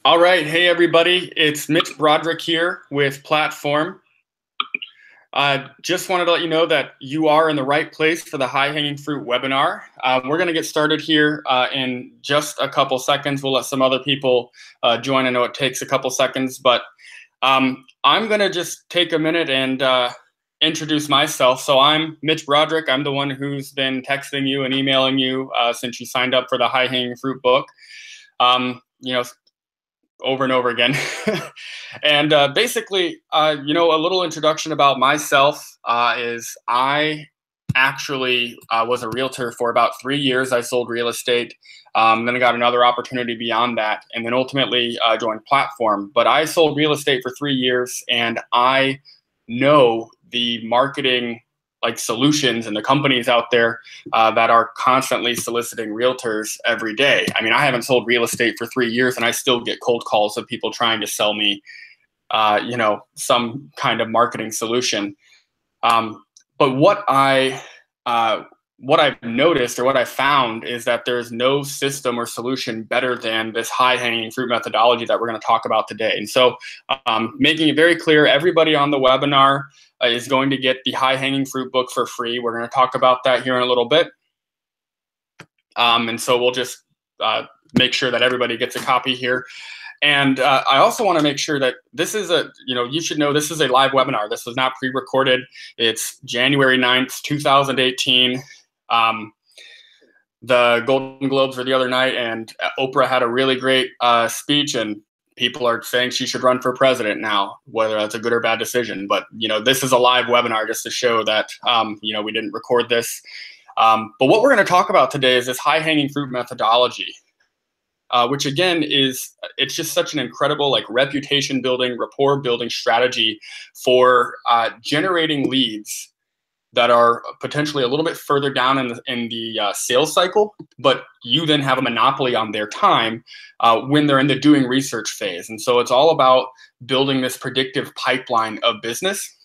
All right. Hey, everybody. It's Mitch Broderick here with Platform. Just wanted to let you know that you are in the right place for the High Hanging Fruit webinar. We're going to get started here in just a couple seconds. We'll let some other people join. I know it takes a couple seconds, but I'm going to just take a minute and introduce myself. So I'm Mitch Broderick. I'm the one who's been texting you and emailing you since you signed up for the High Hanging Fruit book. You know, over and over again. And basically, a little introduction about myself is I actually was a realtor for about 3 years. I sold real estate. Then I got another opportunity beyond that, and then ultimately joined Platform. But I sold real estate for 3 years, and I know the marketing solutions and the companies out there that are constantly soliciting realtors every day. I mean, I haven't sold real estate for 3 years and I still get cold calls of people trying to sell me, some kind of marketing solution. But what I've noticed or what I found is that there's no system or solution better than this high hanging fruit methodology that we're going to talk about today. And so making it very clear, everybody on the webinar is going to get the high hanging fruit book for free. We're going to talk about that here in a little bit. And so we'll just make sure that everybody gets a copy here. And I also want to make sure that this is you should know this is a live webinar. This was not pre-recorded. It's January 9th, 2018. The Golden Globes were the other night, and Oprah had a really great speech, and people are saying she should run for president now, whether that's a good or bad decision. But, this is a live webinar just to show that, we didn't record this. But what we're going to talk about today is this high-hanging fruit methodology, which again it's just such an incredible reputation building, rapport building strategy for generating leads that are potentially a little bit further down in the sales cycle, but you then have a monopoly on their time when they're in the doing research phase. And so it's all about building this predictive pipeline of business.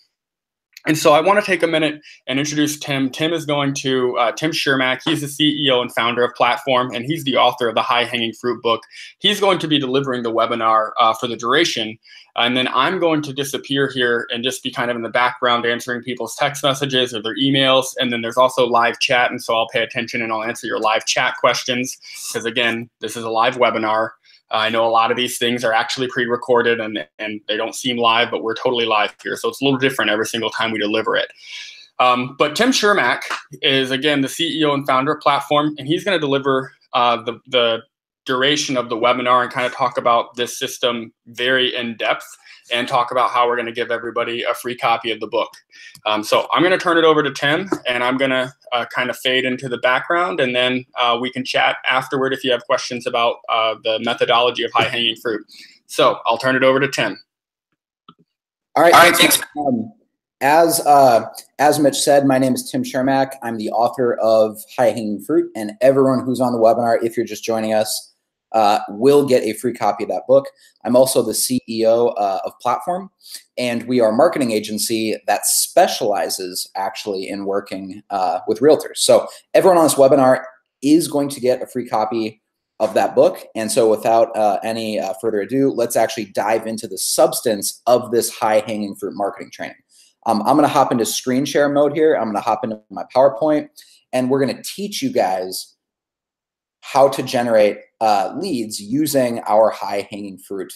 And so I want to take a minute and introduce Tim. Tim is going to, Tim Chermak, he's the CEO and founder of Platform, and he's the author of the High Hanging Fruit book. He's going to be delivering the webinar for the duration. And then I'm going to disappear here and just be kind of in the background answering people's text messages or their emails. And then there's also live chat. And so I'll pay attention and I'll answer your live chat questions because, again, this is a live webinar. I know a lot of these things are actually pre-recorded and they don't seem live, but we're totally live here. So it's a little different every single time we deliver it. But Tim Chermak is, again, the CEO and founder of Platform, and he's going to deliver the duration of the webinar and kind of talk about this system very in depth and talk about how we're going to give everybody a free copy of the book. So I'm going to turn it over to Tim, and I'm going to kind of fade into the background, and then we can chat afterward if you have questions about the methodology of high-hanging fruit. So I'll turn it over to Tim. All right, thanks. As Mitch said, my name is Tim Chermak. I'm the author of High Hanging Fruit, and everyone who's on the webinar, if you're just joining us, will get a free copy of that book. I'm also the CEO of Platform, and we are a marketing agency that specializes actually in working with realtors. So everyone on this webinar is going to get a free copy of that book. And so without any further ado, let's actually dive into the substance of this high-hanging fruit marketing training. I'm going to hop into screen share mode here. I'm going to hop into my PowerPoint, and we're going to teach you guys how to generate leads using our high-hanging fruit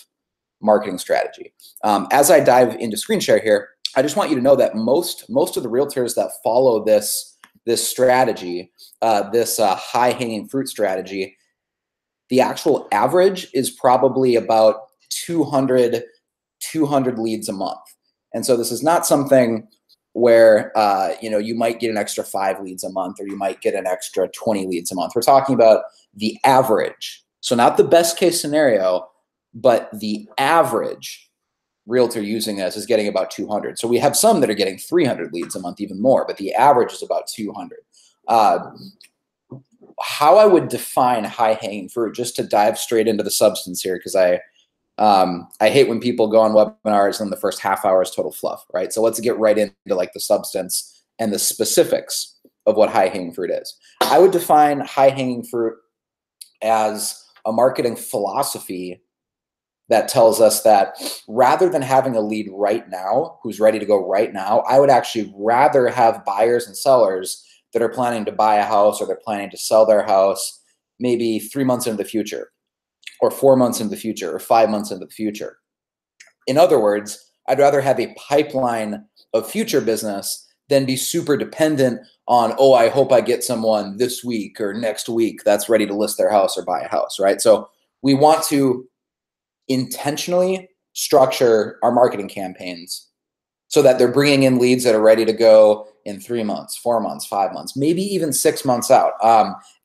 marketing strategy. As I dive into screen share here, I just want you to know that most of the realtors that follow this strategy, this high-hanging fruit strategy, the actual average is probably about 200 leads a month. And so this is not something where you might get an extra 5 leads a month, or you might get an extra 20 leads a month. We're talking about the average. So not the best case scenario, but the average realtor using this is getting about 200. So we have some that are getting 300 leads a month, even more, but the average is about 200. How I would define high-hanging fruit, just to dive straight into the substance here, because I hate when people go on webinars and the first half hour is total fluff, right? So let's get right into the substance and the specifics of what high-hanging fruit is. I would define high-hanging fruit as a marketing philosophy that tells us that rather than having a lead right now who's ready to go right now, I would actually rather have buyers and sellers that are planning to buy a house or they're planning to sell their house maybe 3 months into the future or 4 months into the future or 5 months into the future. In other words, I'd rather have a pipeline of future business than be super dependent on, oh, I hope I get someone this week or next week that's ready to list their house or buy a house, right? So we want to intentionally structure our marketing campaigns so that they're bringing in leads that are ready to go in 3 months, 4 months, 5 months, maybe even 6 months out.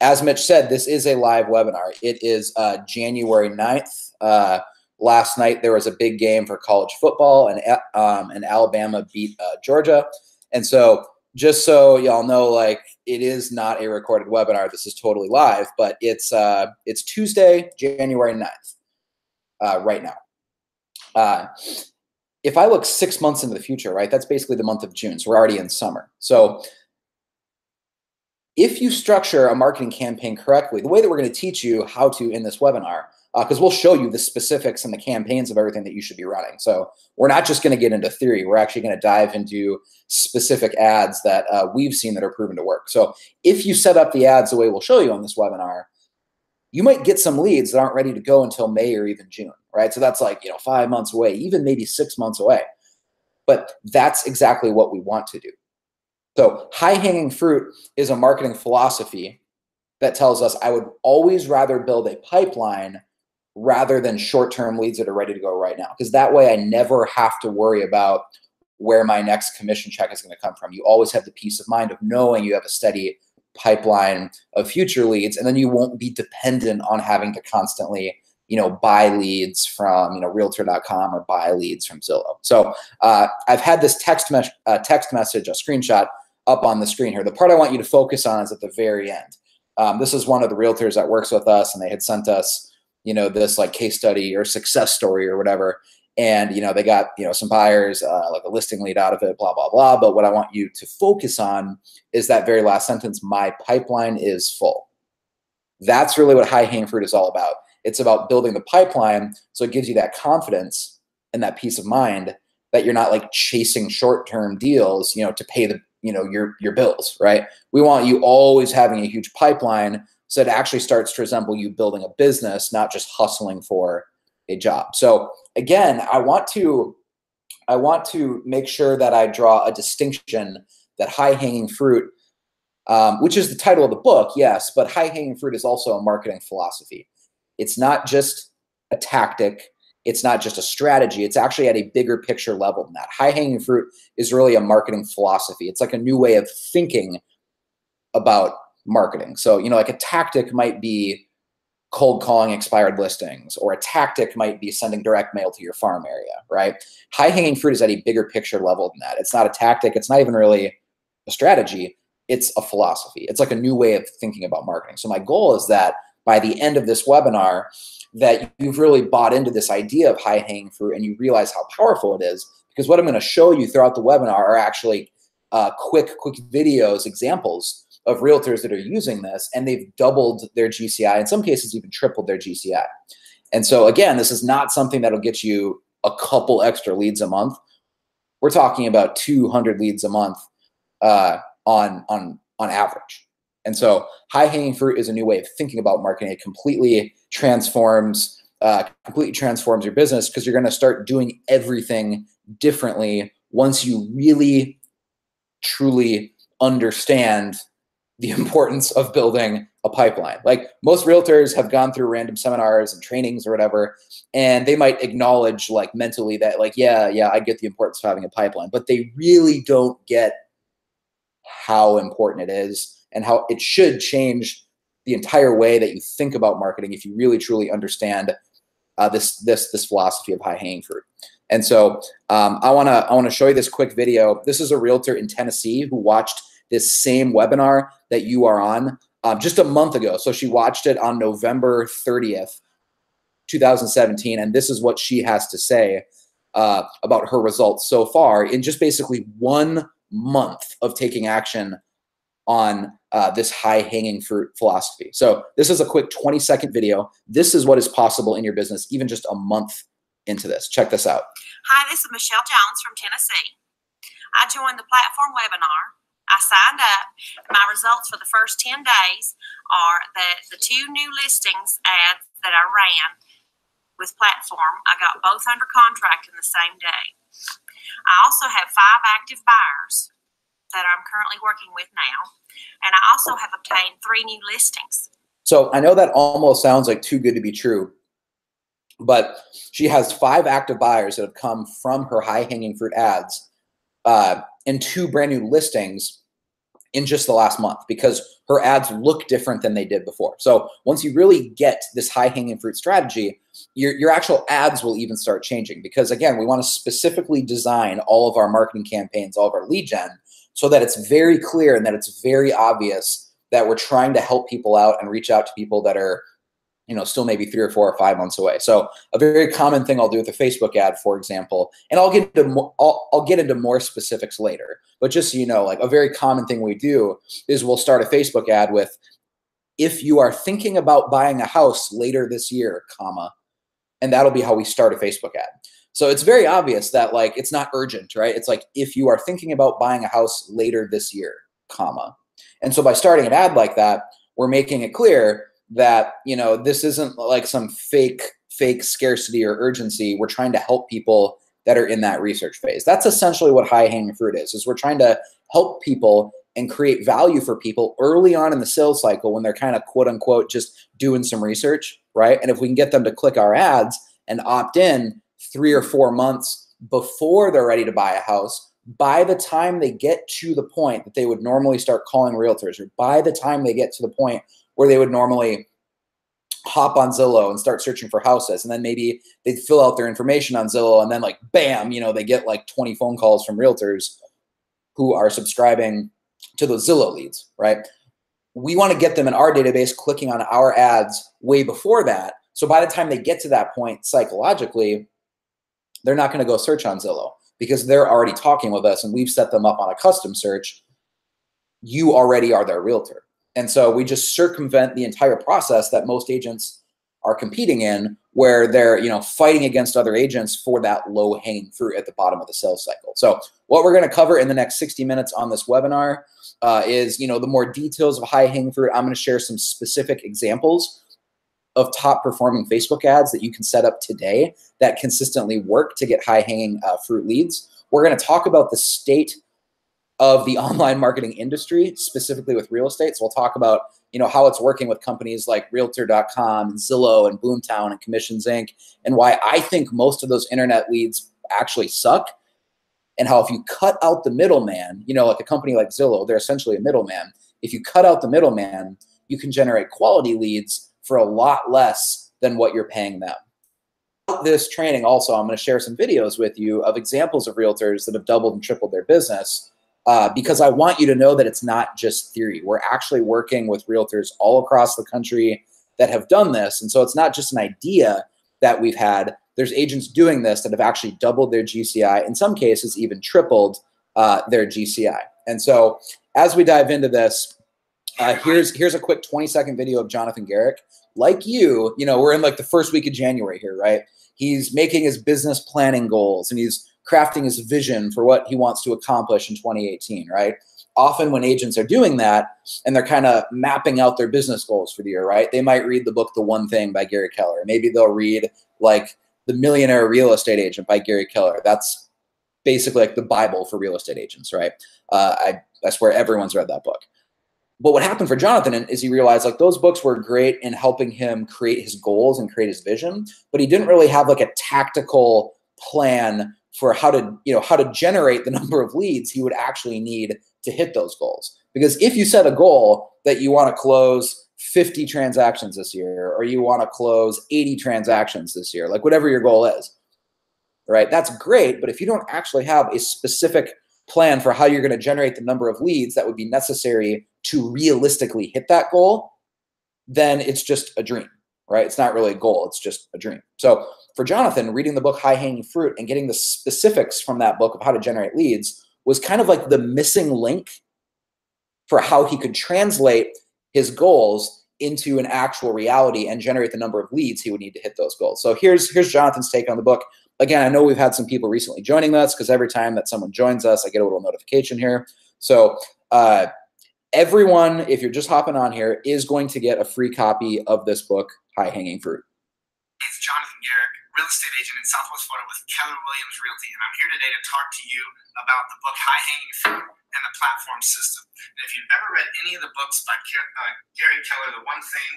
As Mitch said, this is a live webinar. It is January 9th. Last night, there was a big game for college football, and Alabama beat Georgia. And so just so y'all know, like, it is not a recorded webinar. This is totally live, but it's Tuesday, January 9th. Right now. If I look 6 months into the future, right, that's basically the month of June. So we're already in summer. So if you structure a marketing campaign correctly, the way that we're going to teach you how to in this webinar, because we'll show you the specifics and the campaigns of everything that you should be running. So we're not just going to get into theory. We're actually going to dive into specific ads that we've seen that are proven to work. So if you set up the ads the way we'll show you on this webinar, you might get some leads that aren't ready to go until May or even June, right? So that's like, 5 months away, even maybe 6 months away. But that's exactly what we want to do. So high-hanging fruit is a marketing philosophy that tells us I would always rather build a pipeline rather than short-term leads that are ready to go right now. Because that way I never have to worry about where my next commission check is going to come from. You always have the peace of mind of knowing you have a steady pipeline of future leads, and then you won't be dependent on having to constantly, buy leads from, realtor.com or buy leads from Zillow. So I've had this text message, a screenshot up on the screen here. The part I want you to focus on is at the very end. This is one of the realtors that works with us, and they had sent us, this like case study or success story or whatever. And, they got, some buyers, like a listing lead out of it, blah, blah, blah. But what I want you to focus on is that very last sentence, my pipeline is full. That's really what high-hanging fruit is all about. It's about building the pipeline so it gives you that confidence and that peace of mind that you're not like chasing short-term deals, to pay the, your bills, right? We want you always having a huge pipeline so it actually starts to resemble you building a business, not just hustling for a job. So again, I want to make sure that I draw a distinction that high-hanging fruit, which is the title of the book, yes, but high-hanging fruit is also a marketing philosophy. It's not just a tactic. It's not just a strategy. It's actually at a bigger picture level than that. High-hanging fruit is really a marketing philosophy. It's like a new way of thinking about marketing. So, like a tactic might be cold calling expired listings, or a tactic might be sending direct mail to your farm area, right? High-hanging fruit is at a bigger picture level than that. It's not a tactic. It's not even really a strategy. It's a philosophy. It's like a new way of thinking about marketing. So my goal is that by the end of this webinar, that you've really bought into this idea of high-hanging fruit and you realize how powerful it is, because what I'm going to show you throughout the webinar are actually quick videos, examples of realtors that are using this, and they've doubled their GCI, in some cases even tripled their GCI. And so again, this is not something that'll get you a couple extra leads a month. We're talking about 200 leads a month on average. And so high-hanging fruit is a new way of thinking about marketing. It completely transforms your business, because you're going to start doing everything differently once you really, truly understand the importance of building a pipeline. Like, most realtors have gone through random seminars and trainings or whatever, and they might acknowledge like mentally that like, yeah, I get the importance of having a pipeline, but they really don't get how important it is and how it should change the entire way that you think about marketing if you really truly understand this philosophy of high-hanging fruit. And so I want to show you this quick video. This is a realtor in Tennessee who watched this same webinar that you are on just a month ago. So she watched it on November 30th, 2017. And this is what she has to say about her results so far in just basically 1 month of taking action on this high-hanging fruit philosophy. So this is a quick 20-second video. This is what is possible in your business, even just a month into this. Check this out. Hi, this is Michelle Jones from Tennessee. I joined the platform webinar. I signed up. My results for the first 10 days are that the 2 new listings ads that I ran with platform, I got both under contract in the same day. I also have 5 active buyers that I'm currently working with now. And I also have obtained 3 new listings. So I know that almost sounds like too good to be true, but she has 5 active buyers that have come from her high-hanging fruit ads and 2 brand new listings in just the last month, because her ads look different than they did before. So once you really get this high-hanging fruit strategy, your actual ads will even start changing, because again, we want to specifically design all of our marketing campaigns, all of our lead gen, so that it's very clear and that it's very obvious that we're trying to help people out and reach out to people that are, still maybe 3 or 4 or 5 months away. So a very common thing I'll do with a Facebook ad, for example, and I'll get into more specifics later, but just so you know, like a very common thing we do is we'll start a Facebook ad with, if you are thinking about buying a house later this year, comma, and that'll be how we start a Facebook ad. So it's very obvious that like it's not urgent, right? It's like, if you are thinking about buying a house later this year, comma. And so by starting an ad like that, we're making it clear that, this isn't like some fake scarcity or urgency. We're trying to help people that are in that research phase. That's essentially what high-hanging fruit is we're trying to help people and create value for people early on in the sales cycle when they're kind of quote unquote just doing some research, right? And if we can get them to click our ads and opt in 3 or 4 months before they're ready to buy a house, by the time they get to the point that they would normally start calling realtors, or by the time they get to the point where they would normally hop on Zillow and start searching for houses, and then maybe they'd fill out their information on Zillow, and then like, bam, they get like 20 phone calls from realtors who are subscribing to those Zillow leads, right? We want to get them in our database clicking on our ads way before that. So by the time they get to that point, psychologically, they're not going to go search on Zillow, because they're already talking with us and we've set them up on a custom search. You already are their realtor. And so we just circumvent the entire process that most agents are competing in, where they're, fighting against other agents for that low hanging fruit at the bottom of the sales cycle. So what we're going to cover in the next 60 minutes on this webinar is, the more details of high hanging fruit. I'm going to share some specific examples of top performing Facebook ads that you can set up today that consistently work to get high hanging fruit leads. We're going to talk about the state of the online marketing industry, specifically with real estate. So we'll talk about, how it's working with companies like Realtor.com and Zillow and Boomtown and Commissions Inc. and why I think most of those internet leads actually suck, and how if you cut out the middleman, like a company like Zillow, they're essentially a middleman. If you cut out the middleman, you can generate quality leads for a lot less than what you're paying them. This training also, I'm going to share some videos with you of examples of realtors that have doubled and tripled their business, because I want you to know that it's not just theory. We're actually working with realtors all across the country that have done this. And so it's not just an idea that we've had. There's agents doing this that have actually doubled their GCI, in some cases even tripled their GCI. And so as we dive into this, here's a quick 20-second video of Jonathan Garrick. Like you, we're in like the first week of January here, right? He's making his business planning goals and he's crafting his vision for what he wants to accomplish in 2018, right? Often when agents are doing that and they're kind of mapping out their business goals for the year, right? They might read the book, The One Thing by Gary Keller. Maybe they'll read like The Millionaire Real Estate Agent by Gary Keller. That's basically like the Bible for real estate agents, right? I swear everyone's read that book. But what happened for Jonathan is he realized like those books were great in helping him create his goals and create his vision, but he didn't really have like a tactical plan for how to generate the number of leads he would actually need to hit those goals. Because if you set a goal that you want to close 50 transactions this year, or you want to close 80 transactions this year, like whatever your goal is, right? That's great. But if you don't actually have a specific plan for how you're going to generate the number of leads that would be necessary to realistically hit that goal, then it's just a dream, right? It's not really a goal. It's just a dream. So for Jonathan, reading the book High Hanging Fruit and getting the specifics from that book of how to generate leads was kind of like the missing link for how he could translate his goals into an actual reality and generate the number of leads he would need to hit those goals. So here's Jonathan's take on the book. Again, I know we've had some people recently joining us because every time that someone joins us, I get a little notification here. So everyone, if you're just hopping on here, is going to get a free copy of this book, High Hanging Fruit. It's Jonathan Garrick, real estate agent in Southwest Florida with Keller Williams Realty, and I'm here today to talk to you about the book High Hanging Fruit and the Platform System. And if you've ever read any of the books by Gary Keller, The One Thing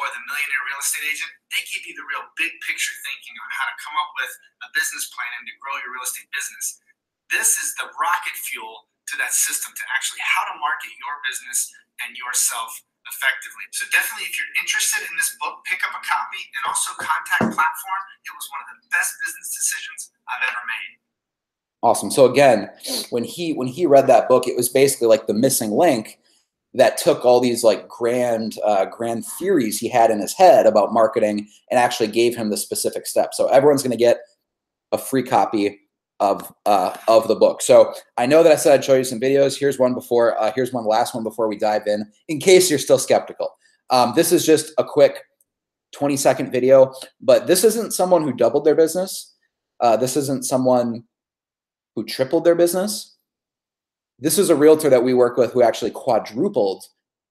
or The Millionaire Real Estate Agent, they give you the real big picture thinking on how to come up with a business plan and to grow your real estate business. This is the rocket fuel to that system to actually how to market your business and yourself effectively. So definitely, if you're interested in this book, pick up a copy and also contact Platform. It was one of the best business decisions I've ever made. Awesome. So again, when he read that book, it was basically like the missing link that took all these like grand theories he had in his head about marketing and actually gave him the specific steps. So everyone's going to get a free copy of the book. So I know that I said I'd show you some videos. Here's one before. Here's one last one before we dive in case you're still skeptical. This is just a quick 20-second video, but this isn't someone who doubled their business. This isn't someone who tripled their business. This is a realtor that we work with who actually quadrupled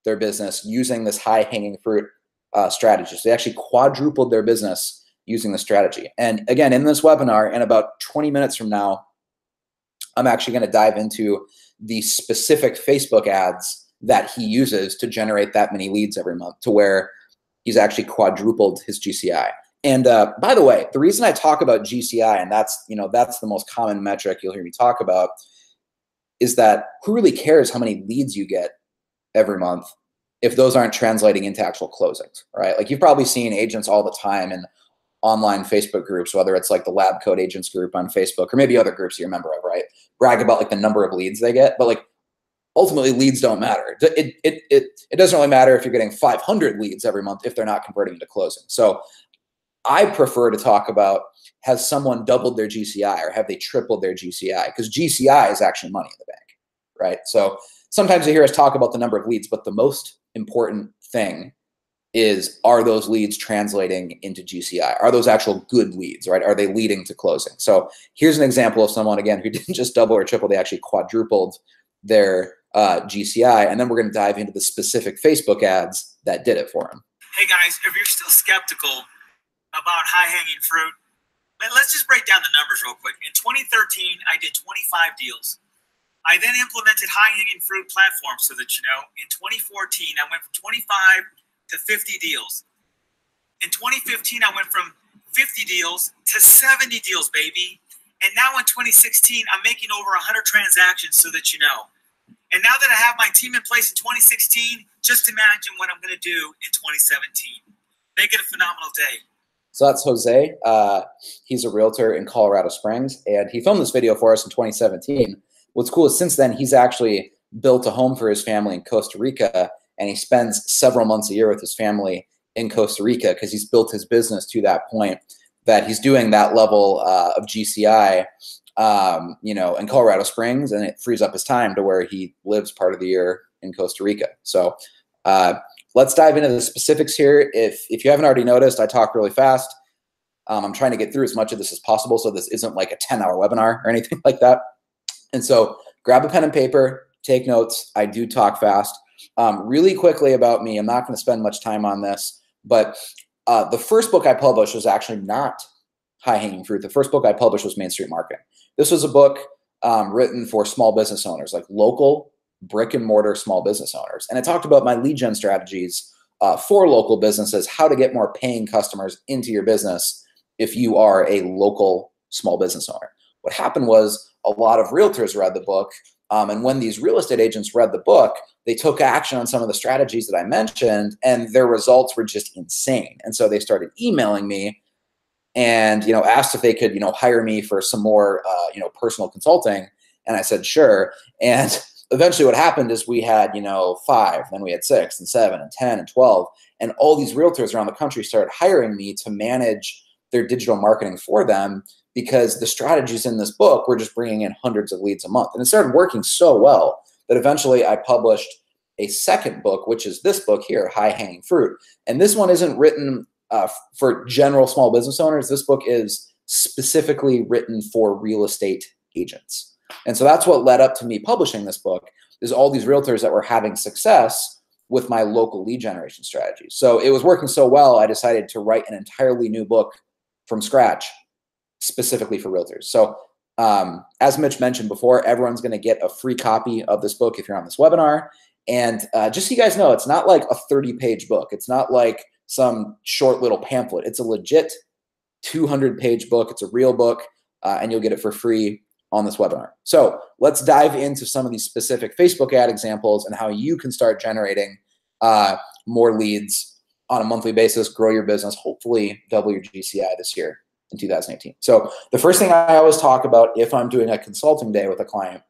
their business using this high hanging fruit strategy. So they actually quadrupled their business using the strategy. And again, in this webinar, in about 20 minutes from now, I'm actually going to dive into the specific Facebook ads that he uses to generate that many leads every month, to where he's actually quadrupled his GCI. And by the way, the reason I talk about GCI, and that's the most common metric you'll hear me talk about, is that who really cares how many leads you get every month if those aren't translating into actual closings, right? Like you've probably seen agents all the time in online Facebook groups, whether it's like the Lab Code Agents group on Facebook or maybe other groups you're a member of, right? Brag about like the number of leads they get, but like ultimately leads don't matter. It doesn't really matter if you're getting 500 leads every month if they're not converting into closing. So I prefer to talk about, has someone doubled their GCI or have they tripled their GCI? Because GCI is actually money in the bank, right? So sometimes you hear us talk about the number of leads, but the most important thing is, are those leads translating into GCI? Are those actual good leads, right? Are they leading to closing? So here's an example of someone, again, who didn't just double or triple, they actually quadrupled their GCI. And then we're going to dive into the specific Facebook ads that did it for them. Hey guys, if you're still skeptical about high-hanging fruit, let's just break down the numbers real quick. In 2013, I did 25 deals. I then implemented high-hanging fruit platforms so that you know. In 2014, I went from 25 to 50 deals. In 2015, I went from 50 deals to 70 deals, baby. And now in 2016, I'm making over 100 transactions so that you know. And now that I have my team in place in 2016, just imagine what I'm going to do in 2017. Make it a phenomenal day. So that's Jose. He's a realtor in Colorado Springs, and he filmed this video for us in 2017. What's cool is since then, he's actually built a home for his family in Costa Rica, and he spends several months a year with his family in Costa Rica because he's built his business to that point that he's doing that level of GCI, in Colorado Springs, and it frees up his time to where he lives part of the year in Costa Rica. So let's dive into the specifics here. If you haven't already noticed, I talk really fast. I'm trying to get through as much of this as possible, so this isn't like a 10-hour webinar or anything like that. And so grab a pen and paper, take notes. I do talk fast. Really quickly about me, I'm not going to spend much time on this, but the first book I published was actually not High Hanging Fruit. The first book I published was Main Street Marketing. This was a book written for small business owners, like local brick and mortar small business owners. And it talked about my lead gen strategies for local businesses, how to get more paying customers into your business if you are a local small business owner. What happened was a lot of realtors read the book. And when these real estate agents read the book, they took action on some of the strategies that I mentioned, and their results were just insane. And so they started emailing me and, asked if they could, hire me for some more, personal consulting. And I said, sure. And eventually what happened is we had, 5, then we had 6 and 7 and 10 and 12. And all these realtors around the country started hiring me to manage their digital marketing for them, because the strategies in this book were just bringing in hundreds of leads a month. And it started working so well that eventually I published a second book, which is this book here, High Hanging Fruit. And this one isn't written for general small business owners. This book is specifically written for real estate agents. And so that's what led up to me publishing this book, is all these realtors that were having success with my local lead generation strategy. So it was working so well, I decided to write an entirely new book from scratch, specifically for realtors. So as Mitch mentioned before, everyone's going to get a free copy of this book if you're on this webinar. And just so you guys know, it's not like a 30-page book. It's not like some short little pamphlet. It's a legit 200-page book. It's a real book, and you'll get it for free on this webinar. So let's dive into some of these specific Facebook ad examples and how you can start generating more leads on a monthly basis, grow your business, hopefully double your GCI this year in 2018. So the first thing I always talk about if I'm doing a consulting day with a client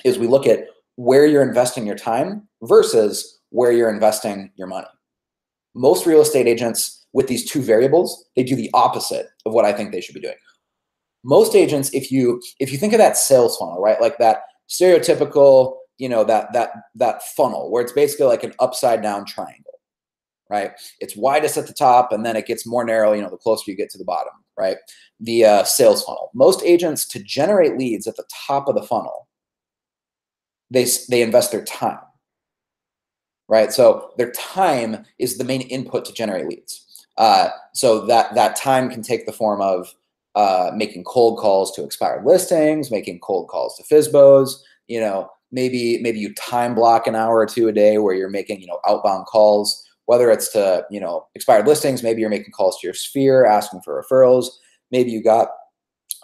is we look at where you're investing your time versus where you're investing your money. Most real estate agents with these two variables, they do the opposite of what I think they should be doing. Most agents, if you think of that sales funnel, right? Like that stereotypical, that funnel where it's basically like an upside down triangle, right? It's widest at the top and then it gets more narrow, the closer you get to the bottom, right? The sales funnel. Most agents, to generate leads at the top of the funnel, they invest their time, right? So their time is the main input to generate leads. So that time can take the form of making cold calls to expired listings, making cold calls to FSBOs, maybe you time block an hour or two a day where you're making, outbound calls, whether it's to, expired listings, maybe you're making calls to your sphere, asking for referrals. Maybe you got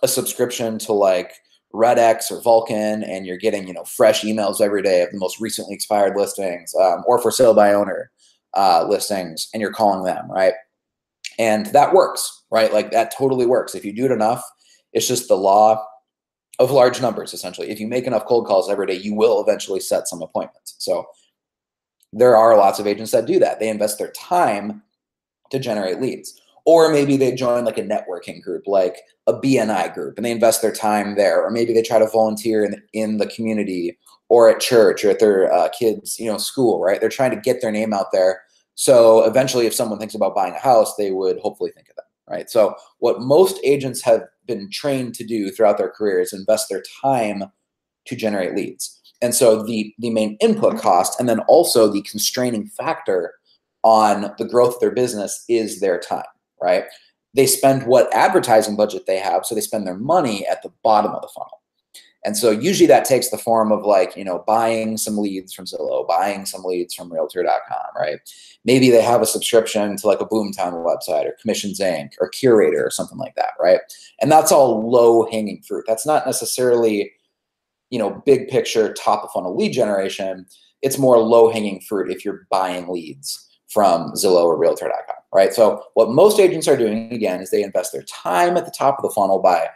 a subscription to like RedX or Vulcan and you're getting, fresh emails every day of the most recently expired listings, or for sale by owner listings, and you're calling them, right? And that works, right? Like that totally works. If you do it enough, it's just the law of large numbers, essentially. If you make enough cold calls every day, you will eventually set some appointments. So there are lots of agents that do that. They invest their time to generate leads. Or maybe they join like a networking group, like a BNI group, and they invest their time there. Or maybe they try to volunteer in the community or at church or at their kids' school, right? They're trying to get their name out there. So eventually, if someone thinks about buying a house, they would hopefully think of them, right? So what most agents have been trained to do throughout their career is invest their time to generate leads. And so the main input cost and then also the constraining factor on the growth of their business is their time, right? They spend what advertising budget they have, so they spend their money at the bottom of the funnel. And so usually that takes the form of like, buying some leads from Zillow, buying some leads from Realtor.com, right? Maybe they have a subscription to like a Boomtown website or Commissions Inc. or Curator or something like that, right? And that's all low-hanging fruit. That's not necessarily, big picture, top of funnel lead generation. It's more low-hanging fruit if you're buying leads from Zillow or Realtor.com, right? So what most agents are doing, again, is they invest their time at the top of the funnel by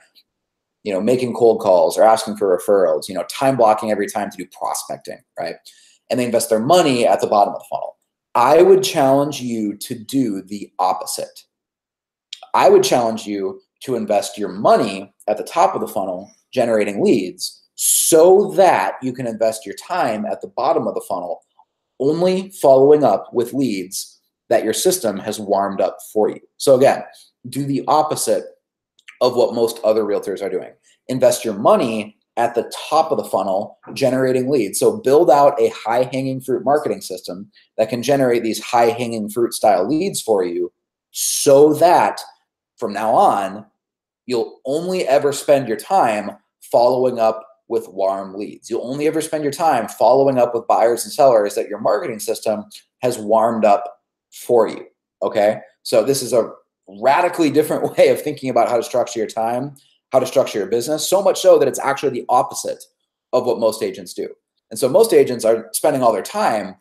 making cold calls or asking for referrals, time blocking every time to do prospecting, right? And they invest their money at the bottom of the funnel. I would challenge you to do the opposite. I would challenge you to invest your money at the top of the funnel, generating leads, so that you can invest your time at the bottom of the funnel, only following up with leads that your system has warmed up for you. So again, do the opposite of what most other realtors are doing. Invest your money at the top of the funnel, generating leads. So build out a high-hanging fruit marketing system that can generate these high-hanging fruit style leads for you, so that from now on, you'll only ever spend your time following up with warm leads. You'll only ever spend your time following up with buyers and sellers that your marketing system has warmed up for you, okay? So this is a radically different way of thinking about how to structure your time, how to structure your business, so much so that it's actually the opposite of what most agents do. And so most agents are spending all their time,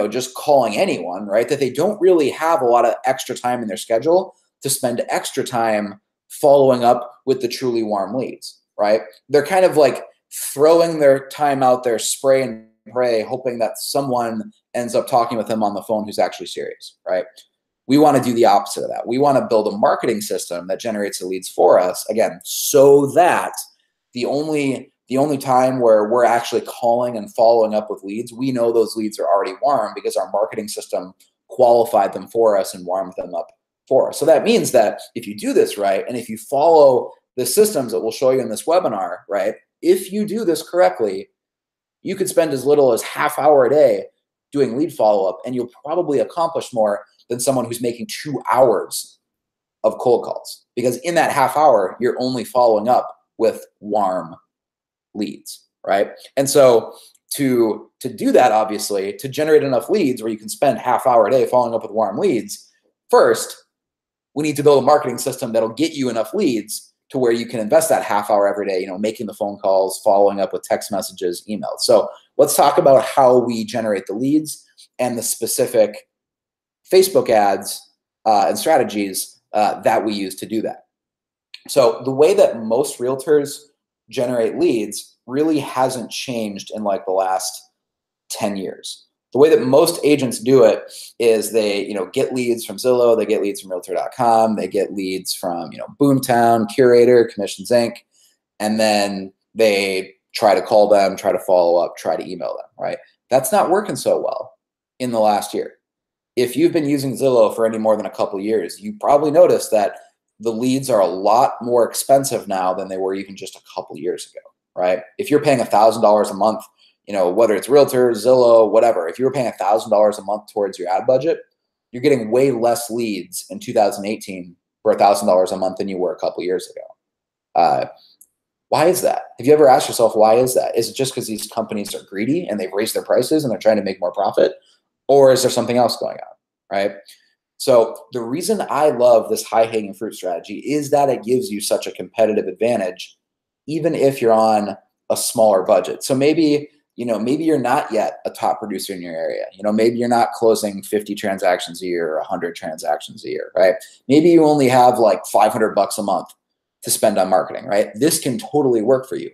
just calling anyone, right? That they don't really have a lot of extra time in their schedule to spend extra time following up with the truly warm leads, right? They're kind of like throwing their time out there, spray and pray, hoping that someone ends up talking with them on the phone who's actually serious, right? We want to do the opposite of that. We want to build a marketing system that generates the leads for us, again, so that the only The only time where we're actually calling and following up with leads, we know those leads are already warm because our marketing system qualified them for us and warmed them up for us. So that means that if you do this right, and if you follow the systems that we'll show you in this webinar, right, if you do this correctly, you could spend as little as half hour a day doing lead follow-up, and you'll probably accomplish more than someone who's making 2 hours of cold calls. Because in that half hour, you're only following up with warm leads, right? And so to do that, obviously, to generate enough leads where you can spend half hour a day following up with warm leads, first, we need to build a marketing system that'll get you enough leads to where you can invest that half hour every day, making the phone calls, following up with text messages, emails. So let's talk about how we generate the leads and the specific Facebook ads and strategies that we use to do that. So the way that most realtors generate leads really hasn't changed in like the last 10 years. The way that most agents do it is they, get leads from Zillow, they get leads from Realtor.com, they get leads from, Boomtown, Curator, Commissions Inc., and then they try to call them, try to follow up, try to email them, right? That's not working so well in the last year. If you've been using Zillow for any more than a couple years, you probably noticed that the leads are a lot more expensive now than they were even just a couple years ago, right? If you're paying $1,000 a month, whether it's Realtor, Zillow, whatever, if you were paying $1,000 a month towards your ad budget, you're getting way less leads in 2018 for $1,000 a month than you were a couple years ago. Why is that? Have you ever asked yourself, why is that? Is it just because these companies are greedy and they've raised their prices and they're trying to make more profit? Or is there something else going on, right? So the reason I love this high-hanging fruit strategy is that it gives you such a competitive advantage, even if you're on a smaller budget. So maybe you're not yet a top producer in your area. Maybe you're not closing 50 transactions a year or 100 transactions a year, right? Maybe you only have like $500 a month to spend on marketing, right? This can totally work for you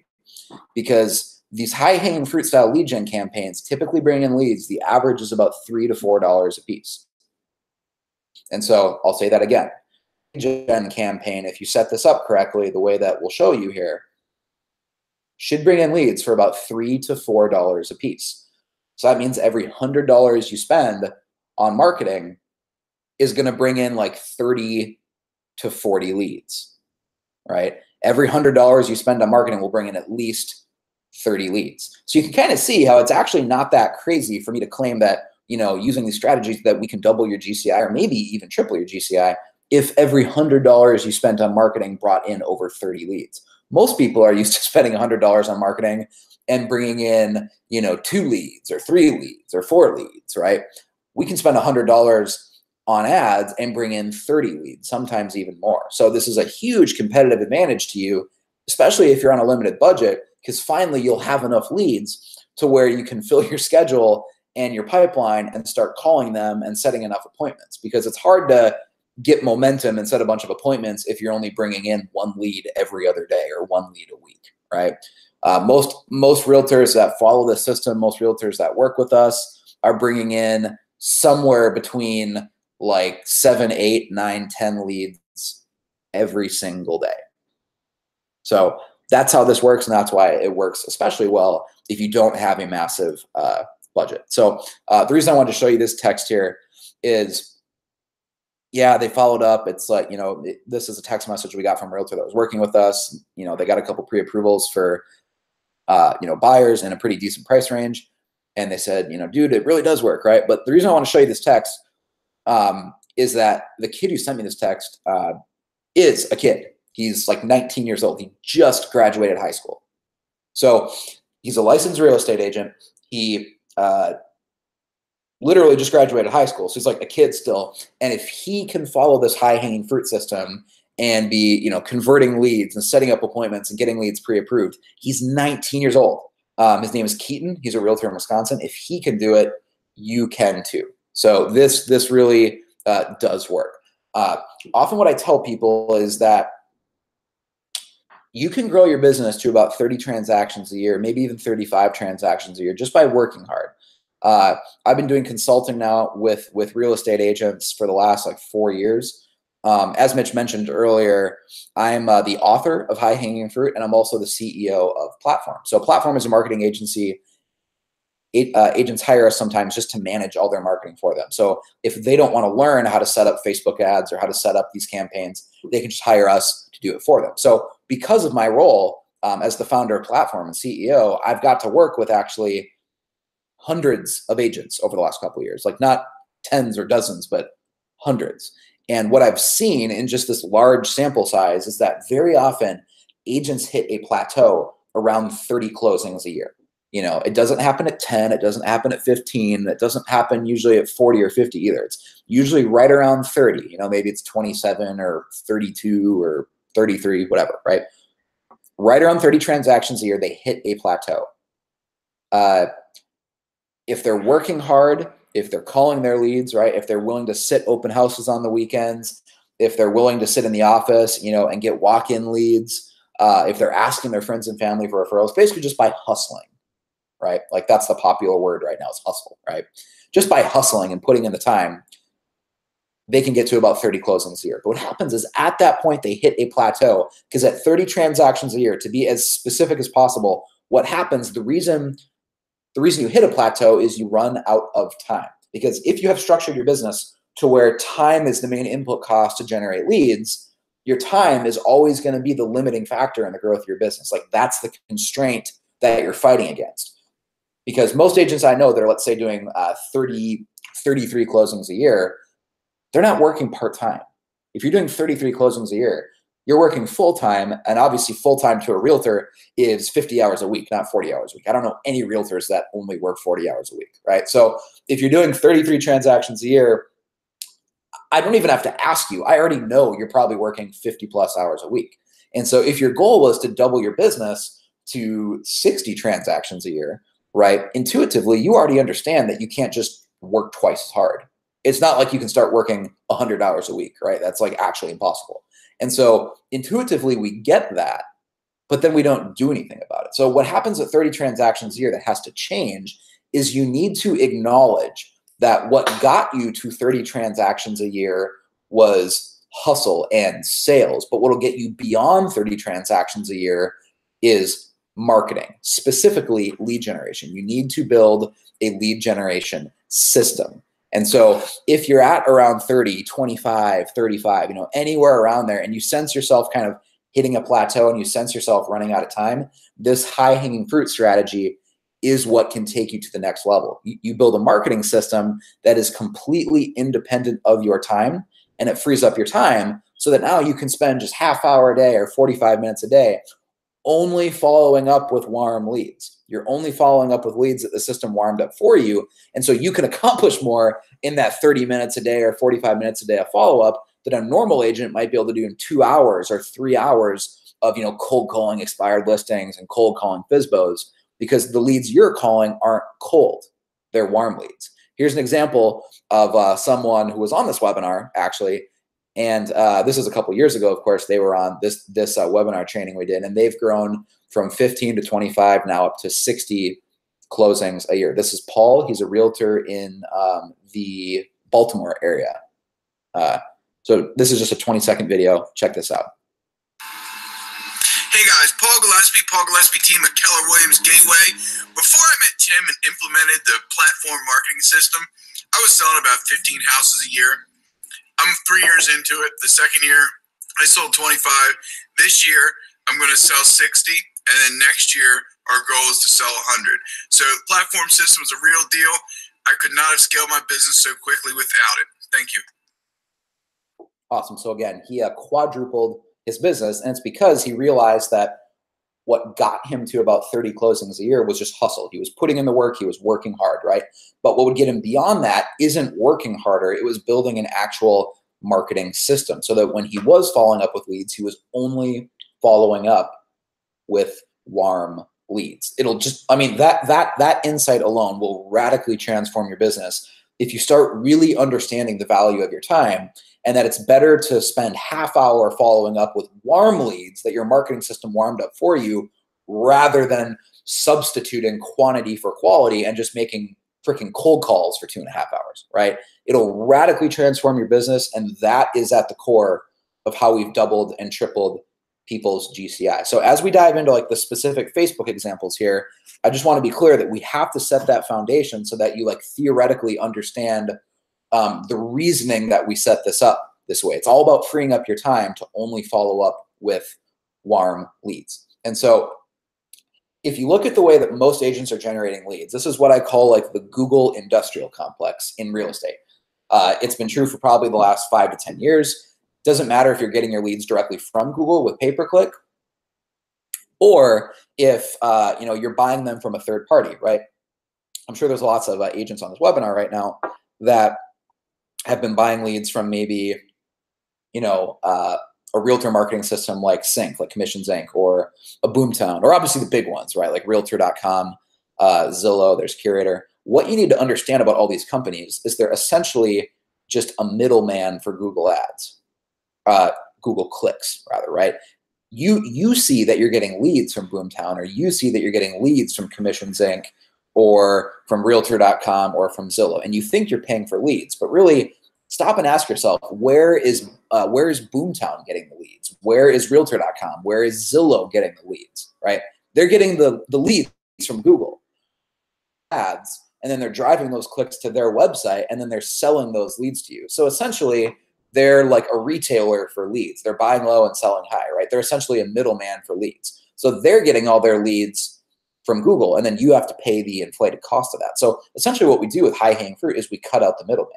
because these high-hanging fruit style lead gen campaigns typically bring in leads. The average is about $3 to $4 a piece. And so I'll say that again. Lead gen campaign, if you set this up correctly, the way that we'll show you here, should bring in leads for about $3 to $4 a piece. So that means every $100 you spend on marketing is going to bring in like 30 to 40 leads, right? Every $100 you spend on marketing will bring in at least 30 leads. So you can kind of see how it's actually not that crazy for me to claim that, using these strategies that we can double your GCI or maybe even triple your GCI if every $100 you spent on marketing brought in over 30 leads. Most people are used to spending $100 on marketing and bringing in, 2 leads or 3 leads or 4 leads, right? We can spend $100 on ads and bring in 30 leads, sometimes even more. So this is a huge competitive advantage to you, especially if you're on a limited budget, because finally you'll have enough leads to where you can fill your schedule and your pipeline and start calling them and setting enough appointments, because it's hard to get momentum and set a bunch of appointments if you're only bringing in 1 lead every other day or 1 lead a week, right? Most realtors that follow the system, most realtors that work with us are bringing in somewhere between like 7, 8, 9, 10 leads every single day. So that's how this works, and that's why it works especially well if you don't have a massive budget. So the reason I wanted to show you this text here is, yeah, they followed up. It's like, this is a text message we got from a realtor that was working with us. They got a couple pre-approvals for, buyers in a pretty decent price range. And they said, dude, it really does work, right? But the reason I want to show you this text is that the kid who sent me this text is a kid. He's like 19 years old. He just graduated high school. So he's a licensed real estate agent. He literally just graduated high school. So he's like a kid still. And if he can follow this high-hanging fruit system and be, converting leads and setting up appointments and getting leads pre-approved, he's 19 years old. His name is Keaton. He's a realtor in Wisconsin. If he can do it, you can too. So this really does work. Often what I tell people is that you can grow your business to about 30 transactions a year, maybe even 35 transactions a year, just by working hard. I've been doing consulting now with real estate agents for the last like 4 years. As Mitch mentioned earlier, I'm the author of High Hanging Fruit, and I'm also the CEO of Platform. So Platform is a marketing agency. Agents hire us sometimes just to manage all their marketing for them. So if they don't want to learn how to set up Facebook ads or how to set up these campaigns, they can just hire us to do it for them. So because of my role as the founder of Platform and CEO, I've got to work with actually hundreds of agents over the last couple of years, like not tens or dozens, but hundreds. And what I've seen in just this large sample size is that very often agents hit a plateau around 30 closings a year. You know, it doesn't happen at 10, it doesn't happen at 15, it doesn't happen usually at 40 or 50 either. It's usually right around 30, you know, maybe it's 27 or 32 or 33, whatever, right? Right around 30 transactions a year, they hit a plateau. If they're working hard, if they're calling their leads, right? If they're willing to sit open houses on the weekends, if they're willing to sit in the office, you know, and get walk-in leads, if they're asking their friends and family for referrals, basically just by hustling, right? Like that's the popular word right now is hustle, right? Just by hustling and putting in the time, they can get to about 30 closings a year. But what happens is at that point, they hit a plateau because at 30 transactions a year, to be as specific as possible, what happens, the reason you hit a plateau is you run out of time. Because if you have structured your business to where time is the main input cost to generate leads, your time is always going to be the limiting factor in the growth of your business. Like that's the constraint that you're fighting against. Because most agents I know that are, let's say, doing 33 closings a year, they're not working part-time. If you're doing 33 closings a year, you're working full-time, and obviously full-time to a realtor is 50 hours a week, not 40 hours a week. I don't know any realtors that only work 40 hours a week, right? So if you're doing 33 transactions a year, I don't even have to ask you. I already know you're probably working 50 plus hours a week. And so if your goal was to double your business to 60 transactions a year, right? Intuitively, you already understand that you can't just work twice as hard. It's not like you can start working 100 hours a week, right? That's like actually impossible. And so intuitively we get that, but then we don't do anything about it. So what happens at 30 transactions a year that has to change is you need to acknowledge that what got you to 30 transactions a year was hustle and sales. But what will get you beyond 30 transactions a year is marketing, specifically lead generation. You need to build a lead generation system. And so if you're at around 30, 25, 35, you know, anywhere around there, and you sense yourself kind of hitting a plateau and you sense yourself running out of time, this high hanging fruit strategy is what can take you to the next level. You build a marketing system that is completely independent of your time, and it frees up your time so that now you can spend just half hour a day or 45 minutes a day only following up with warm leads. You're only following up with leads that the system warmed up for you. And so you can accomplish more in that 30 minutes a day or 45 minutes a day of follow-up that a normal agent might be able to do in 2 hours or 3 hours of, you know, cold calling expired listings and cold calling FSBOs, because the leads you're calling aren't cold, they're warm leads. Here's an example of someone who was on this webinar actually. And this is a couple years ago, of course. They were on this webinar training we did, and they've grown from 15 to 25 now up to 60 closings a year. This is Paul. He's a realtor in the Baltimore area. So this is just a 20-second video. Check this out. Hey guys, Paul Gillespie team at Keller Williams Gateway. Before I met Tim and implemented the platform marketing system, I was selling about 15 houses a year. I'm 3 years into it. The second year, I sold 25. This year, I'm going to sell 60. And then next year, our goal is to sell 100. So the platform system is a real deal. I could not have scaled my business so quickly without it. Thank you. Awesome. So again, he quadrupled his business, and it's because he realized that what got him to about 30 closings a year was just hustle. He was putting in the work. He was working hard, right? But what would get him beyond that isn't working harder. It was building an actual marketing system so that when he was following up with leads, he was only following up with warm leads. It'll just, I mean, that insight alone will radically transform your business if you start really understanding the value of your time, and that it's better to spend half hour following up with warm leads that your marketing system warmed up for you rather than substituting quantity for quality and just making freaking cold calls for 2.5 hours, right? It'll radically transform your business, and that is at the core of how we've doubled and tripled people's GCI. So as we dive into like the specific Facebook examples here, I just want to be clear that we have to set that foundation so that you like theoretically understand the reasoning that we set this up this way. It's all about freeing up your time to only follow up with warm leads. And so if you look at the way that most agents are generating leads, this is what I call like the Google industrial complex in real estate. It's been true for probably the last 5 to 10 years. Doesn't matter if you're getting your leads directly from Google with pay-per-click, or if you're buying them from a third party, right? I'm sure there's lots of agents on this webinar right now that have been buying leads from maybe, a realtor marketing system like Sync, like Commissions Inc., or a Boomtown, or obviously the big ones, right? Like Realtor.com, Zillow, there's Curator. What you need to understand about all these companies is they're essentially just a middleman for Google Ads. Google clicks rather, right? You see that you're getting leads from Boomtown, or you see that you're getting leads from Commissions Inc., or from Realtor.com, or from Zillow, and you think you're paying for leads, but really stop and ask yourself, where is Boomtown getting the leads? Where is Realtor.com? Where is Zillow getting the leads, right? They're getting the leads from Google Ads, and then they're driving those clicks to their website, and then they're selling those leads to you. So essentially, they're like a retailer for leads. They're buying low and selling high, right? They're essentially a middleman for leads. So they're getting all their leads from Google, and then you have to pay the inflated cost of that. So essentially what we do with high-hanging fruit is we cut out the middleman,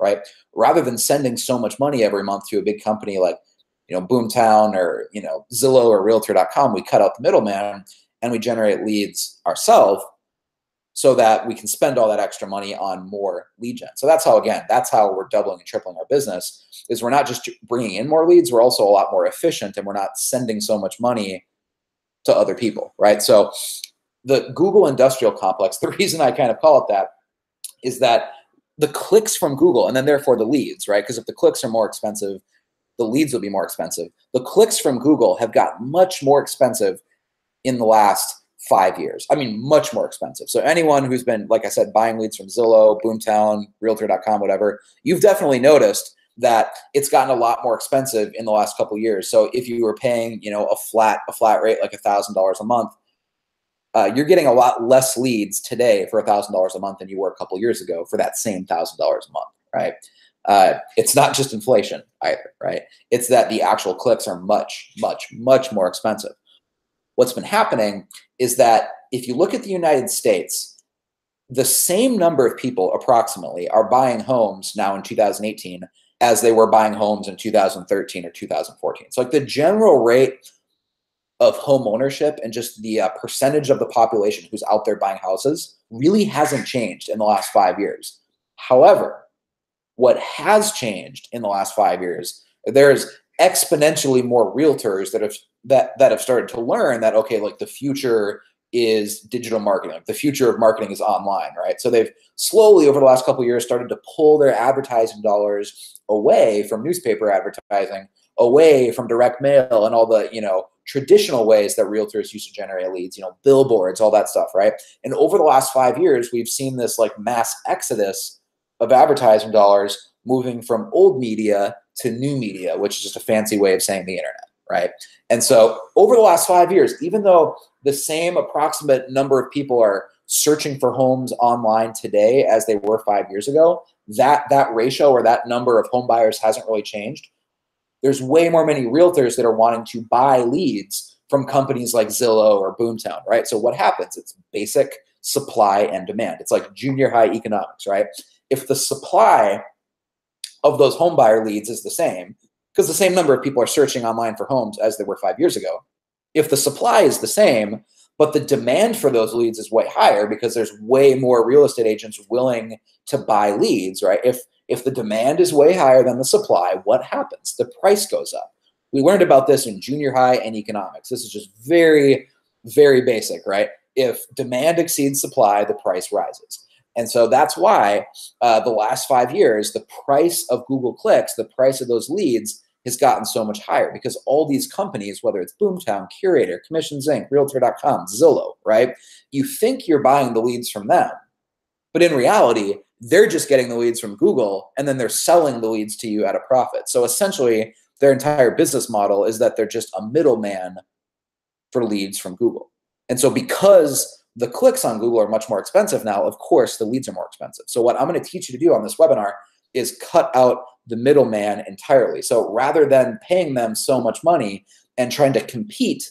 right? Rather than sending so much money every month to a big company like, Boomtown or, Zillow or Realtor.com, we cut out the middleman and we generate leads ourselves so that we can spend all that extra money on more lead gen. So that's how we're doubling and tripling our business, is we're not just bringing in more leads, we're also a lot more efficient, and we're not sending so much money to other people, right? So the Google industrial complex, the reason I kind of call it that is that the clicks from Google, and then therefore the leads, right? Because if the clicks are more expensive, the leads will be more expensive. The clicks from Google have gotten much more expensive in the last 5 years. I mean, much more expensive. So anyone who's been, like I said, buying leads from Zillow, Boomtown, Realtor.com, whatever, you've definitely noticed that it's gotten a lot more expensive in the last couple of years. So if you were paying, a flat rate, like $1,000 a month, you're getting a lot less leads today for $1,000 a month than you were a couple of years ago for that same $1,000 a month, right? It's not just inflation either, right? It's that the actual clicks are much, much, much more expensive. What's been happening is that if you look at the United States, the same number of people approximately are buying homes now in 2018 as they were buying homes in 2013 or 2014. So like the general rate of home ownership and just the percentage of the population who's out there buying houses really hasn't changed in the last 5 years. However, what has changed in the last 5 years, there's exponentially more realtors that have started to learn that, okay, like the future is digital marketing. Like the future of marketing is online, right? So they've slowly over the last couple of years started to pull their advertising dollars away from newspaper advertising, away from direct mail and all the, traditional ways that realtors used to generate leads, billboards, all that stuff, right? And over the last 5 years, we've seen this like mass exodus of advertising dollars moving from old media to new media, which is just a fancy way of saying the internet, right? And so over the last 5 years, even though the same approximate number of people are searching for homes online today as they were 5 years ago, that ratio or that number of home buyers hasn't really changed. There's way more many realtors that are wanting to buy leads from companies like Zillow or Boomtown, right? So what happens? It's basic supply and demand. It's like junior high economics, right? If the supply of those home buyer leads is the same, because the same number of people are searching online for homes as they were 5 years ago. If the supply is the same, but the demand for those leads is way higher because there's way more real estate agents willing to buy leads, right? If the demand is way higher than the supply, what happens? The price goes up. We learned about this in junior high and economics. This is just very, very basic, right? If demand exceeds supply, the price rises. And so that's why the last 5 years, the price of Google clicks, the price of those leads has gotten so much higher because all these companies, whether it's Boomtown, Curator, Commissions Inc., Realtor.com, Zillow, right? You think you're buying the leads from them, but in reality, They're just getting the leads from Google, and then they're selling the leads to you at a profit. So essentially, their entire business model is that they're just a middleman for leads from Google. And so because the clicks on Google are much more expensive now, of course, the leads are more expensive. So what I'm going to teach you to do on this webinar is cut out the middleman entirely. So rather than paying them so much money and trying to compete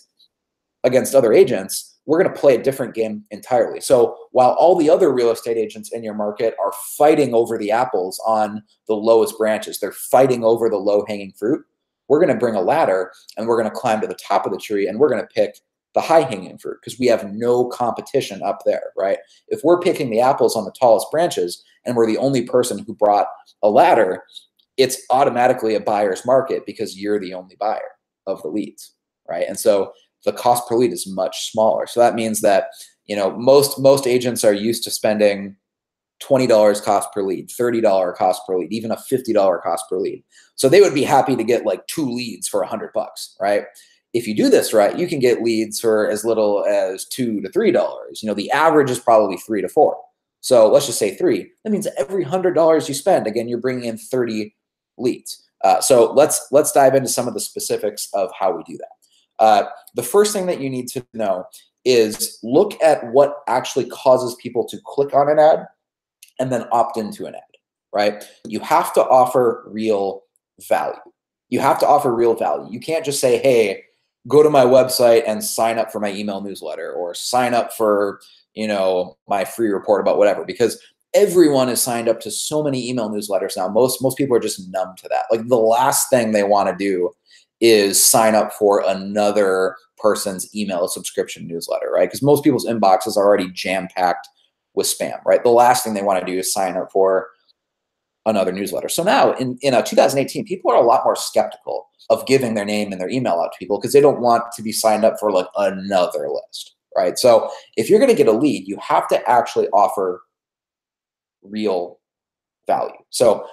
against other agents, we're going to play a different game entirely. So while all the other real estate agents in your market are fighting over the apples on the lowest branches, they're fighting over the low-hanging fruit, we're going to bring a ladder and we're going to climb to the top of the tree and we're going to pick the high-hanging fruit because we have no competition up there, right? If we're picking the apples on the tallest branches and we're the only person who brought a ladder, it's automatically a buyer's market because you're the only buyer of the leads, right? And so the cost per lead is much smaller. So that means that, you know, most agents are used to spending $20 cost per lead, $30 cost per lead, even a $50 cost per lead. So they would be happy to get like 2 leads for $100, right? If you do this right, you can get leads for as little as $2 to $3. You know, the average is probably 3 to 4. So let's just say 3. That means every $100 you spend, again, you're bringing in 30 leads. So let's dive into some of the specifics of how we do that. The first thing that you need to know is look at what actually causes people to click on an ad and then opt into an ad, right? You have to offer real value. You have to offer real value. You can't just say, hey, go to my website and sign up for my email newsletter or sign up for, you know, my free report about whatever, because everyone is signed up to so many email newsletters now. Most people are just numb to that. Like the last thing they want to do is sign up for another person's email subscription newsletter, right? Because most people's inboxes are already jam-packed with spam, right? The last thing they want to do is sign up for another newsletter. So now in 2018, people are a lot more skeptical of giving their name and their email out to people because they don't want to be signed up for like another list, right? So if you're going to get a lead, you have to actually offer real value. So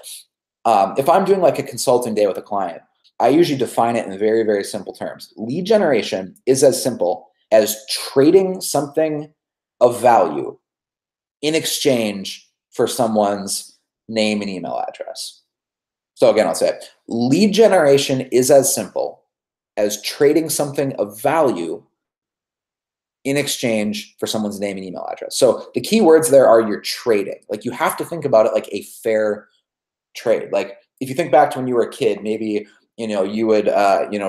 if I'm doing like a consulting day with a client, I usually define it in very, very simple terms. Lead generation is as simple as trading something of value in exchange for someone's name and email address. So again, I'll say it. Lead generation is as simple as trading something of value in exchange for someone's name and email address. So the key words there are you're trading. Like you have to think about it like a fair trade. Like if you think back to when you were a kid, maybe you would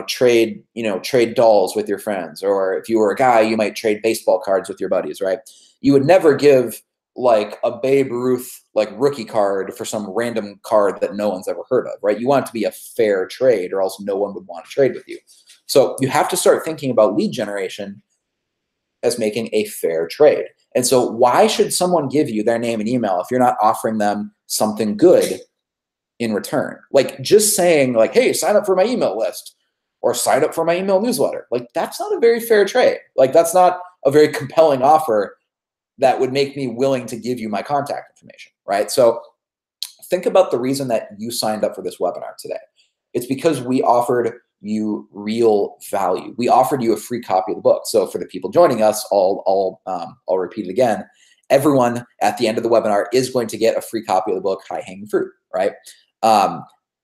trade dolls with your friends, or if you were a guy, you might trade baseball cards with your buddies, right? You would never give like a Babe Ruth like rookie card for some random card that no one's ever heard of, right? You want it to be a fair trade, or else no one would want to trade with you. So you have to start thinking about lead generation as making a fair trade. And so why should someone give you their name and email if you're not offering them something good in return? Like just saying like, hey, sign up for my email list or sign up for my email newsletter. Like that's not a very fair trade. Like that's not a very compelling offer that would make me willing to give you my contact information, right? So think about the reason that you signed up for this webinar today. It's because we offered you real value. We offered you a free copy of the book. So for the people joining us, I'll repeat it again. Everyone at the end of the webinar is going to get a free copy of the book, High Hanging Fruit, right?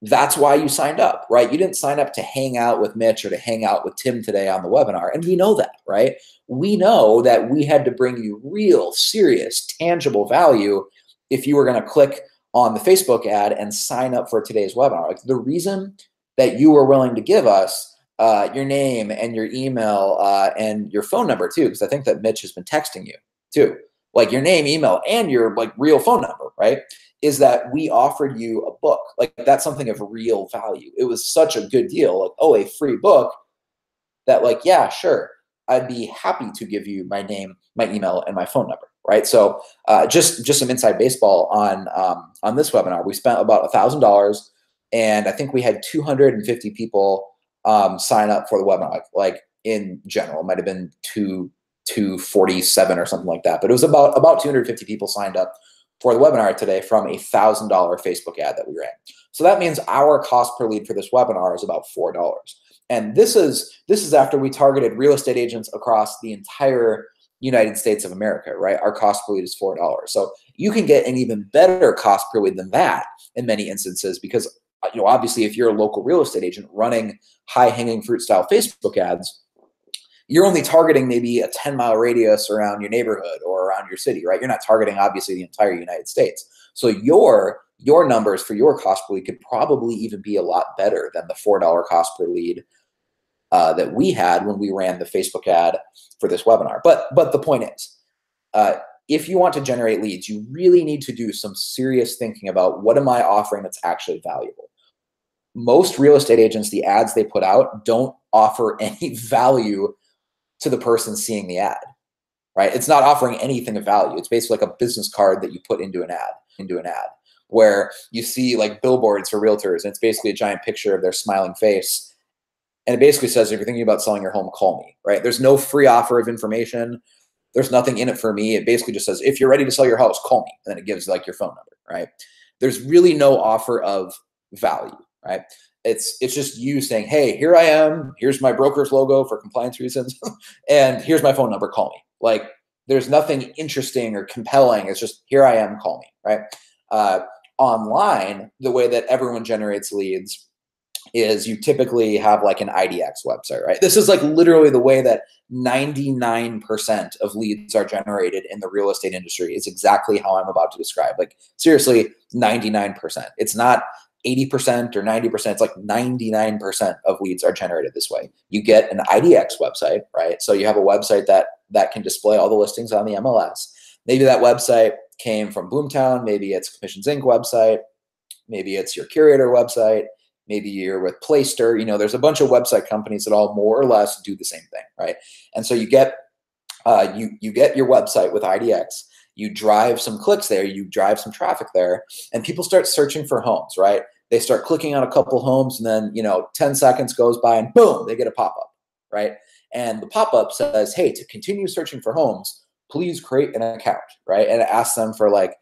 That's why you signed up, right? You didn't sign up to hang out with Mitch or to hang out with Tim today on the webinar. And we know that, right? We know that we had to bring you real, serious, tangible value if you were going to click on the Facebook ad and sign up for today's webinar. Like the reason that you were willing to give us your name and your email and your phone number too, because I think that Mitch has been texting you too, like your name, email, and your like real phone number, right? Is that we offered you a book. Like that's something of real value. It was such a good deal. Like, oh, a free book that like, yeah, sure. I'd be happy to give you my name, my email, and my phone number, right? So just some inside baseball on this webinar. We spent about $1,000, and I think we had 250 people sign up for the webinar. Like in general, it might have been 247 or something like that, but it was about 250 people signed up for the webinar today from a $1,000 Facebook ad that we ran. So that means our cost per lead for this webinar is about $4. And this is after we targeted real estate agents across the entire United States of America, right? Our cost per lead is $4. So you can get an even better cost per lead than that in many instances, because obviously if you're a local real estate agent running high-hanging fruit style Facebook ads, you're only targeting maybe a 10-mile radius around your neighborhood or around your city, right? You're not targeting obviously the entire United States. So your numbers for your cost per lead could probably even be a lot better than the $4 cost per lead that we had when we ran the Facebook ad for this webinar. But the point is, if you want to generate leads, you really need to do some serious thinking about, what am I offering that's actually valuable? Most real estate agents, the ads they put out don't offer any value to the person seeing the ad, right? It's not offering anything of value. It's basically like a business card that you put into an ad, where you see like billboards for realtors, and it's basically a giant picture of their smiling face. And it basically says, if you're thinking about selling your home, call me, right? There's no free offer of information. There's nothing in it for me. It basically just says, if you're ready to sell your house, call me. And then it gives like your phone number, right? There's really no offer of value, right? It's just you saying, hey, here I am. Here's my broker's logo for compliance reasons. And here's my phone number, call me. Like, there's nothing interesting or compelling. It's just, here I am, call me, right? Online, the way that everyone generates leads is you typically have like an IDX website, right? This is like literally the way that 99% of leads are generated in the real estate industry. Is exactly how I'm about to describe. Like, seriously, 99%. It's not 80% or 90%. It's like 99% of leads are generated this way. You get an IDX website, right? So you have a website that can display all the listings on the MLS. Maybe that website came from Boomtown. Maybe it's Commissions Inc. website. Maybe it's your Curator website. Maybe you're with Playster. There's a bunch of website companies that all more or less do the same thing, right? And so you get you get your website with IDX. You drive some clicks there. You drive some traffic there, and people start searching for homes, right? They start clicking on a couple homes, and then 10 seconds goes by, and boom, they get a pop-up, right? And the pop-up says, hey, to continue searching for homes, please create an account, right? And it asks them for like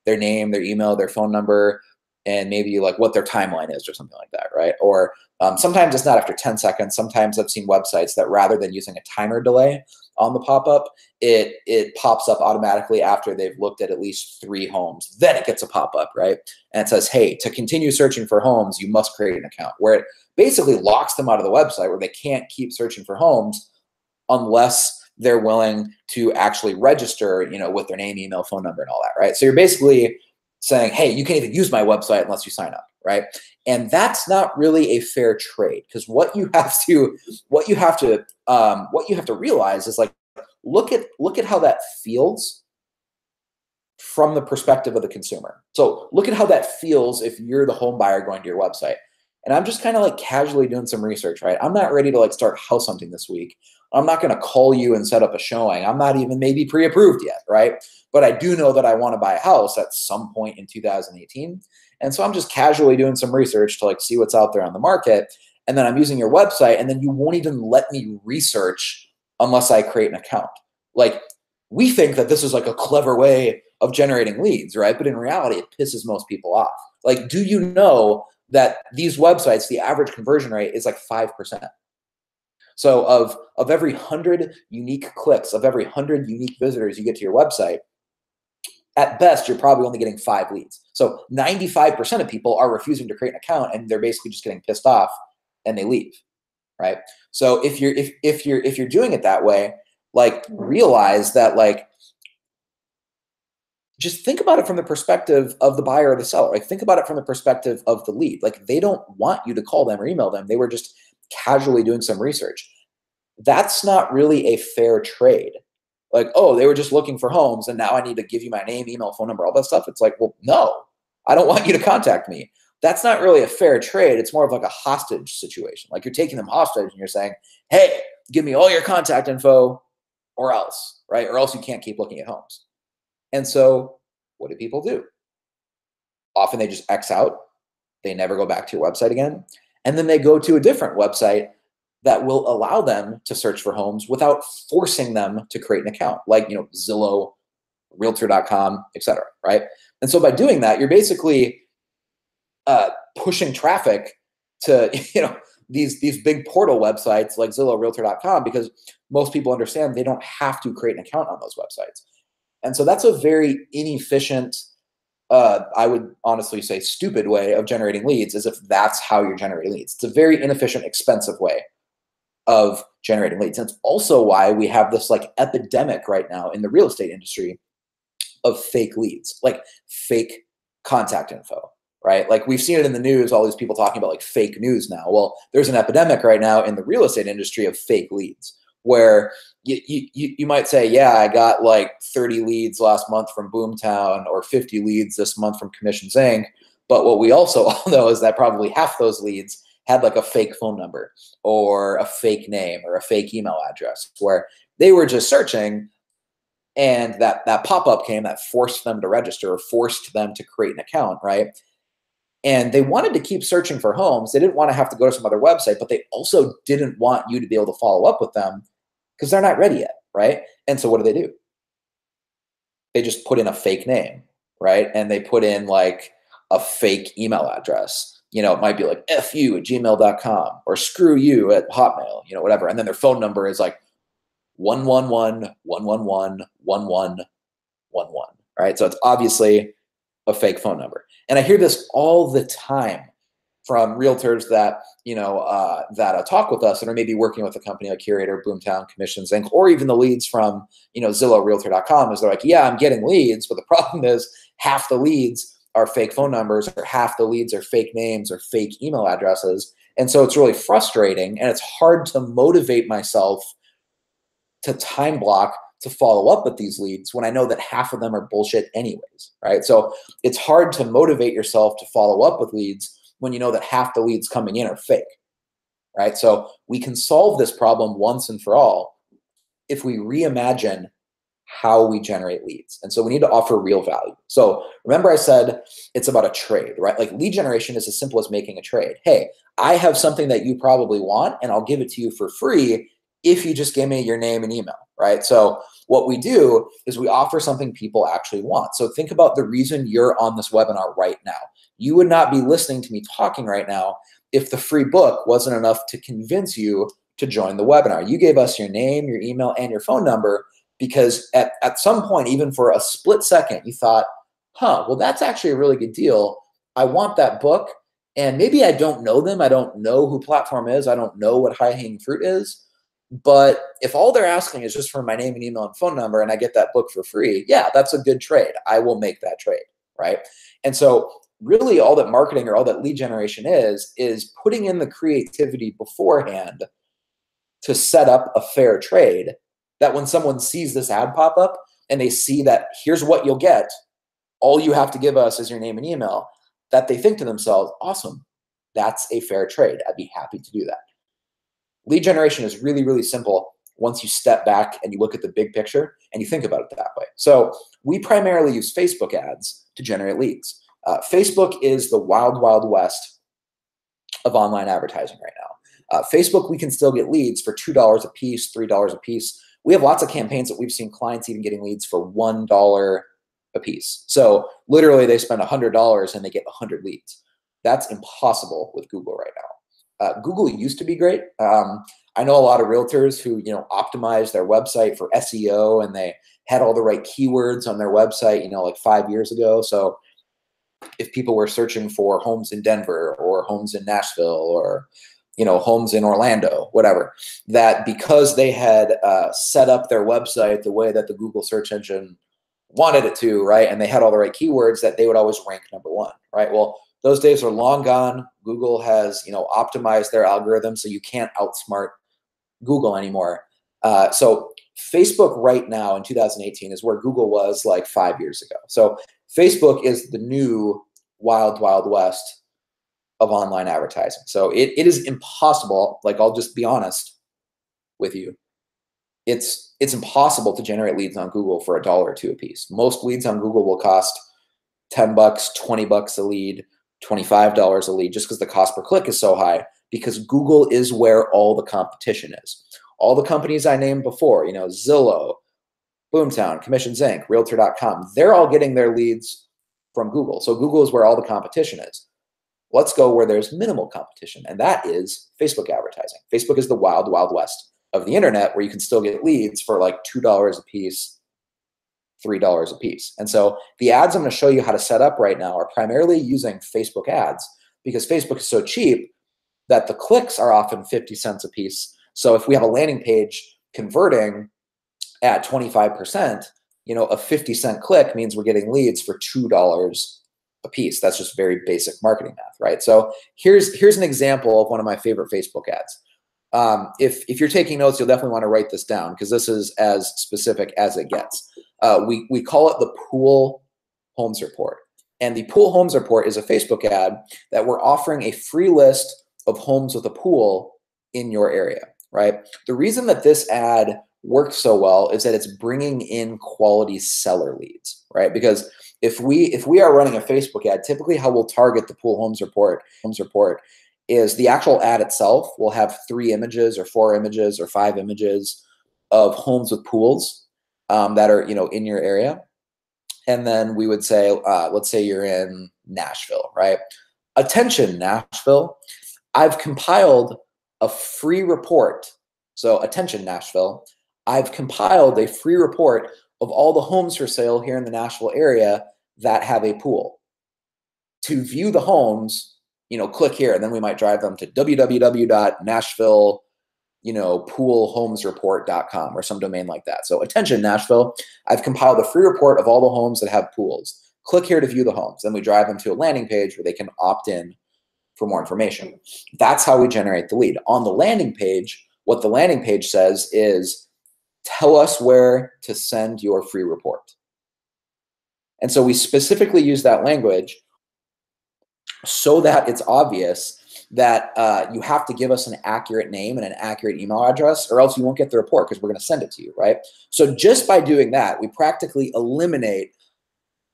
their name, their email, their phone number, and maybe like what their timeline is or something like that, right? Or sometimes it's not after 10 seconds. Sometimes I've seen websites that rather than using a timer delay on the pop-up, it pops up automatically after they've looked at least 3 homes. Then it gets a pop-up, right? And it says, hey, to continue searching for homes, you must create an account, where it basically locks them out of the website, where they can't keep searching for homes unless they're willing to actually register, with their name, email, phone number, and all that, right? So you're basically saying, hey, you can't even use my website unless you sign up, right? And that's not really a fair trade, because what you have to realize is, like, look at how that feels from the perspective of the consumer. So look at how that feels if you're the home buyer going to your website. And I'm just kind of like casually doing some research, right? I'm not ready to like start house hunting this week. I'm not going to call you and set up a showing. I'm not even maybe pre-approved yet, right? But I do know that I want to buy a house at some point in 2018. And so I'm just casually doing some research to like see what's out there on the market. And then I'm using your website, and then you won't even let me research unless I create an account. Like, we think that this is like a clever way of generating leads, right? But in reality, it pisses most people off. Like, do you know that these websites, the average conversion rate is like 5%? So of every 100 unique clicks, of every 100 unique visitors you get to your website, at best, you're probably only getting 5 leads. So 95% of people are refusing to create an account, and they're basically just getting pissed off and they leave, right? So if you're doing it that way, like, realize that, like, just think about it from the perspective of the buyer or the seller. Like, think about it from the perspective of the lead. Like, they don't want you to call them or email them. They were just casually doing some research. That's not really a fair trade. Like, oh, they were just looking for homes, and now I need to give you my name, email, phone number, all that stuff. It's like, well, no, I don't want you to contact me. That's not really a fair trade. It's more of like a hostage situation. Like, you're taking them hostage and you're saying, hey, give me all your contact info or else, right? Or else you can't keep looking at homes. And so what do people do? Often they just X out. They never go back to your website again. And then they go to a different website that will allow them to search for homes without forcing them to create an account, like, Zillow, Realtor.com, etc. Right? And so by doing that, you're basically pushing traffic to these big portal websites like Zillow, Realtor.com, because most people understand they don't have to create an account on those websites. And so that's a very inefficient, I would honestly say stupid way of generating leads, as if that's how you're generating leads. It's a very inefficient, expensive way of generating leads. And it's also why we have this like epidemic right now in the real estate industry of fake leads, like fake contact info, right? Like we've seen it in the news, all these people talking about like fake news now. Well, there's an epidemic right now in the real estate industry of fake leads, where you might say, yeah, I got like 30 leads last month from Boomtown or 50 leads this month from Commissions Inc. But what we also all know is that probably half those leads had like a fake phone number or a fake name or a fake email address, where they were just searching and that pop-up came that forced them to register or forced them to create an account, right? And they wanted to keep searching for homes. They didn't want to have to go to some other website, but they also didn't want you to be able to follow up with them because they're not ready yet, right? And so what do? They just put in a fake name, right? And they put in like a fake email address. You know, it might be like fu@gmail.com or screw you at Hotmail, you know, whatever. And then their phone number is like 111-111-1111, right? So it's obviously a fake phone number. And I hear this all the time from realtors that, you know, that talk with us and are maybe working with a company like Curator, Boomtown, Commissions Inc., or even the leads from, you know, Zillow, Realtor.com, is they're like, yeah, I'm getting leads, but the problem is half the leads are fake phone numbers, or half the leads are fake names or fake email addresses. And so it's really frustrating, and it's hard to motivate myself to time block to follow up with these leads when I know that half of them are bullshit anyways, right? So it's hard to motivate yourself to follow up with leads when you know that half the leads coming in are fake, right? So we can solve this problem once and for all if we reimagine how we generate leads. And so we need to offer real value. So remember I said it's about a trade, right? Like lead generation is as simple as making a trade. Hey, I have something that you probably want, and I'll give it to you for free if you just give me your name and email, right? So what we do is we offer something people actually want. So think about the reason you're on this webinar right now. You would not be listening to me talking right now if the free book wasn't enough to convince you to join the webinar. You gave us your name, your email, and your phone number because at some point, even for a split second, you thought, well, that's actually a really good deal. I want that book, and maybe I don't know them. I don't know who Platform is. I don't know what High Hanging Fruit is. But if all they're asking is just for my name and email and phone number, and I get that book for free, yeah, that's a good trade. I will make that trade, right? And so really all that marketing or all that lead generation is putting in the creativity beforehand to set up a fair trade, that when someone sees this ad pop up and they see that here's what you'll get, all you have to give us is your name and email, that they think to themselves, awesome, that's a fair trade. I'd be happy to do that. Lead generation is really, really simple once you step back and you look at the big picture and you think about it that way. So we primarily use Facebook ads to generate leads. Facebook is the wild, wild west of online advertising right now. Facebook, we can still get leads for $2 a piece, $3 a piece. We have lots of campaigns that we've seen clients even getting leads for $1 a piece. So literally they spend $100 and they get 100 leads. That's impossible with Google right now. Google used to be great. I know a lot of realtors who, optimize their website for SEO, and they had all the right keywords on their website, like 5 years ago. So if people were searching for homes in Denver or homes in Nashville or, homes in Orlando, whatever, that because they had set up their website the way that the Google search engine wanted it to, right, and they had all the right keywords, that they would always rank #1, right? Well, those days are long gone. Google has, optimized their algorithm, so you can't outsmart Google anymore. So Facebook right now in 2018 is where Google was like 5 years ago. So Facebook is the new wild, wild west of online advertising. So it is impossible. Like, I'll just be honest with you. It's impossible to generate leads on Google for $1 or $2 a piece. Most leads on Google will cost $10, $20 a lead, $25 a lead, just because the cost per click is so high, because Google is where all the competition is. All the companies I named before, Zillow, Boomtown, Commissions Inc., Realtor.com, they're all getting their leads from Google. So Google is where all the competition is. Let's go where there's minimal competition, and that is Facebook advertising. Facebook is the wild, wild west of the internet, where you can still get leads for like $2 a piece, $3 a piece. And so the ads I'm going to show you how to set up right now are primarily using Facebook ads, because Facebook is so cheap that the clicks are often 50 cents a piece. So if we have a landing page converting at 25%, you know, a 50-cent click means we're getting leads for $2 a piece. That's just very basic marketing math, right? So here's an example of one of my favorite Facebook ads. If you're taking notes, you'll definitely want to write this down, because this is as specific as it gets. We call it the Pool Homes Report. And the Pool Homes Report is a Facebook ad that we're offering a free list of homes with a pool in your area, right? The reason that this ad works so well is that it's bringing in quality seller leads, right? Because if we are running a Facebook ad, typically how we'll target the Pool Homes Report is the actual ad itself will have 3 images or 4 images or 5 images of homes with pools that are, you know, in your area. And then we would say, let's say you're in Nashville, right? Attention, Nashville. I've compiled a free report. So attention, Nashville. I've compiled a free report of all the homes for sale here in the Nashville area that have a pool. To view the homes, you know, click here, and then we might drive them to www.nashville, you know, poolhomesreport.com or some domain like that. So attention, Nashville. I've compiled a free report of all the homes that have pools. Click here to view the homes. Then we drive them to a landing page where they can opt in for more information. That's how we generate the lead. On the landing page, what the landing page says is, tell us where to send your free report. And so we specifically use that language so that it's obvious that you have to give us an accurate name and an accurate email address, or else you won't get the report, because we're going to send it to you, right? So just by doing that, we practically eliminate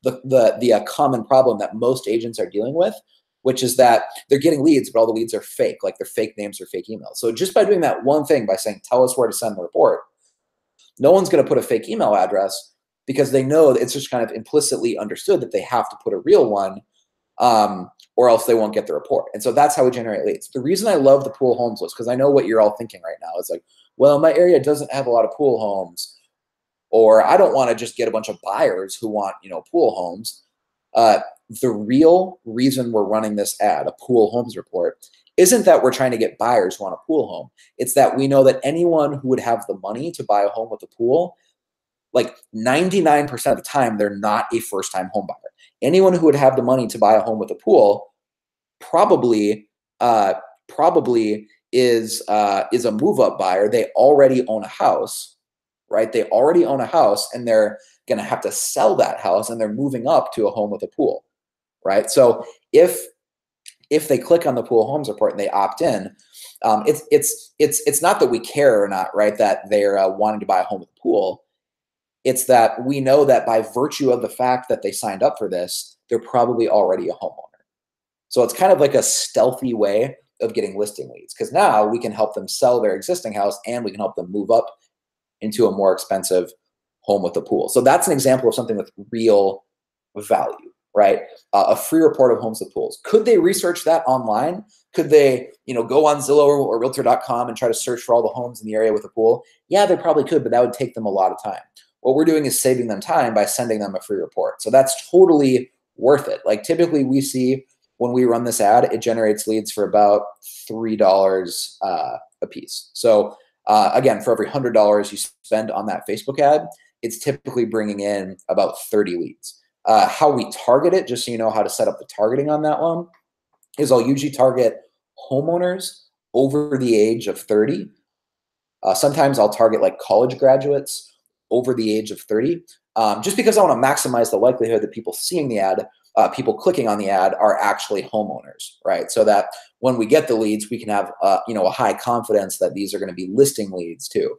the common problem that most agents are dealing with, which is that they're getting leads, but all the leads are fake, like they're fake names or fake emails. So just by doing that one thing, by saying, tell us where to send the report, no one's going to put a fake email address, because they know that it's just kind of implicitly understood that they have to put a real one, or else they won't get the report. And so that's how we generate leads. The reason I love the pool homes list, because I know what you're all thinking right now. It's like, well, my area doesn't have a lot of pool homes, or I don't want to just get a bunch of buyers who want, you know, pool homes. The real reason we're running this ad, a Pool Homes Report, isn't that we're trying to get buyers who want a pool home. It's that we know that anyone who would have the money to buy a home with a pool, like 99% of the time, they're not a first-time home buyer. Anyone who would have the money to buy a home with a pool probably is a move-up buyer. They already own a house, right? They already own a house, and they're going to have to sell that house, and they're moving up to a home with a pool, right? So if they click on the Pool Homes Report and they opt in, it's not that we care or not, right, that they're wanting to buy a home with a pool. It's that we know that by virtue of the fact that they signed up for this, they're probably already a homeowner. So it's kind of like a stealthy way of getting listing leads, because now we can help them sell their existing house, and we can help them move up into a more expensive home with a pool. So that's an example of something with real value, right? A free report of homes with pools. Could they research that online? Could they, you know, go on Zillow or Realtor.com and try to search for all the homes in the area with a pool? Yeah, they probably could, but that would take them a lot of time. What we're doing is saving them time by sending them a free report. So that's totally worth it. Like typically we see when we run this ad, it generates leads for about $3 a piece. So again, for every $100 you spend on that Facebook ad, it's typically bringing in about 30 leads. How we target it, just so you know how to set up the targeting on that one, is I'll usually target homeowners over the age of 30. Sometimes I'll target like college graduates over the age of 30, just because I want to maximize the likelihood that people seeing the ad, people clicking on the ad are actually homeowners, right? So that when we get the leads, we can have you know, a high confidence that these are going to be listing leads too.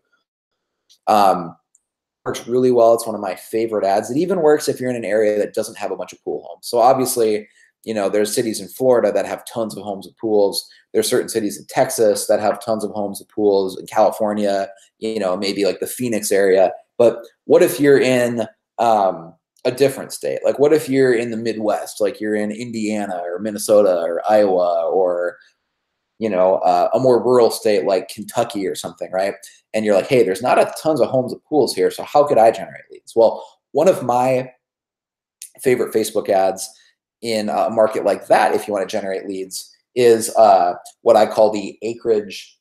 Works really well. It's one of my favorite ads. It even works if you're in an area that doesn't have a bunch of pool homes. So obviously, you know, there's cities in Florida that have tons of homes with pools. There's certain cities in Texas that have tons of homes with pools. In California, you know, maybe like the Phoenix area. But what if you're in, a different state? Like, what if you're in the Midwest, like you're in Indiana or Minnesota or Iowa or, you know, a more rural state like Kentucky or something, right? And you're like, hey, there's not a tons of homes with pools here, so how could I generate leads? Well, one of my favorite Facebook ads in a market like that, if you want to generate leads, is what I call the acreage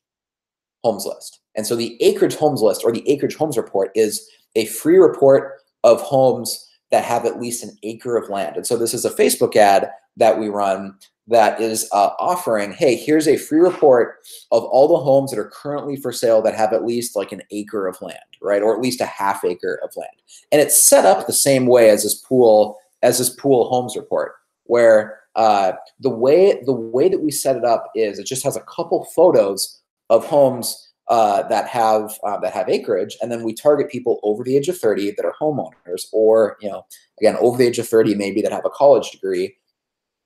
homes list. And so the acreage homes list, or the acreage homes report, is a free report of homes that have at least an acre of land. And so this is a Facebook ad that we run that is offering, hey, here's a free report of all the homes that are currently for sale that have at least like an acre of land, right? Or at least a half acre of land. And it's set up the same way as this pool homes report, where the way that we set it up is it just has a couple photos of homes that have acreage, and then we target people over the age of 30 that are homeowners, or, you know, again, over the age of 30 maybe, that have a college degree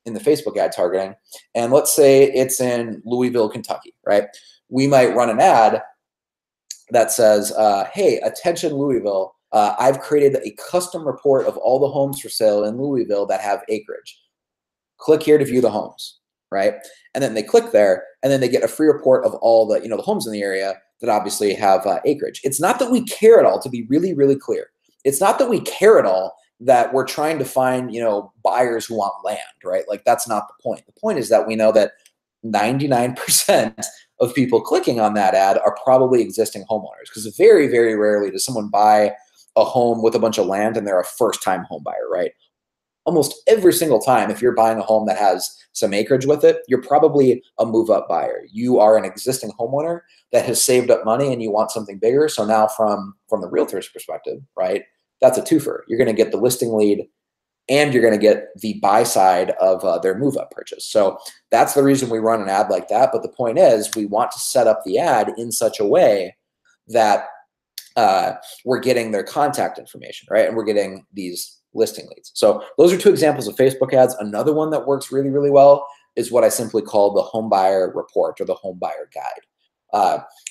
in the Facebook ad targeting. And let's say it's in Louisville, Kentucky, right? We might run an ad that says, hey, attention Louisville, I've created a custom report of all the homes for sale in Louisville that have acreage. Click here to view the homes, right? And then they click there, and then they get a free report of all the, you know, the homes in the area that obviously have acreage. It's not that we care at all, to be really, really clear. It's not that we care at all that we're trying to find, you know, buyers who want land, right? Like, that's not the point. The point is that we know that 99% of people clicking on that ad are probably existing homeowners, because very, very rarely does someone buy a home with a bunch of land and they're a first-time home buyer, right? Almost every single time, if you're buying a home that has some acreage with it, you're probably a move-up buyer. You are an existing homeowner that has saved up money and you want something bigger. So now from the realtor's perspective, right, that's a twofer. You're going to get the listing lead and you're going to get the buy side of their move-up purchase. So that's the reason we run an ad like that. But the point is, we want to set up the ad in such a way that we're getting their contact information, right? And we're getting these listing leads. So those are two examples of Facebook ads. Another one that works really, really well is what I simply call the home buyer report, or the home buyer guide.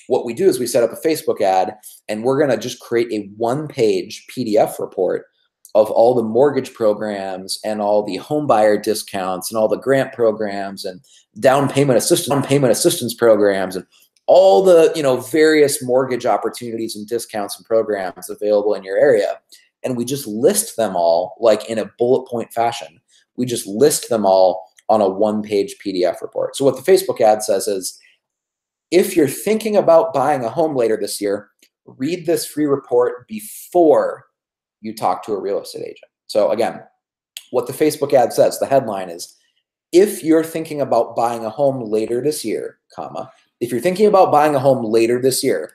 What we do is we set up a Facebook ad, and we're going to just create a one-page PDF report of all the mortgage programs and all the home buyer discounts and all the grant programs and down payment assistance programs and all the, you know, various mortgage opportunities and discounts and programs available in your area. And we just list them all, like in a bullet point fashion. We just list them all on a one-page PDF report. So what the Facebook ad says is, if you're thinking about buying a home later this year, read this free report before you talk to a real estate agent. So again, what the Facebook ad says, the headline is, if you're thinking about buying a home later this year, comma, if you're thinking about buying a home later this year,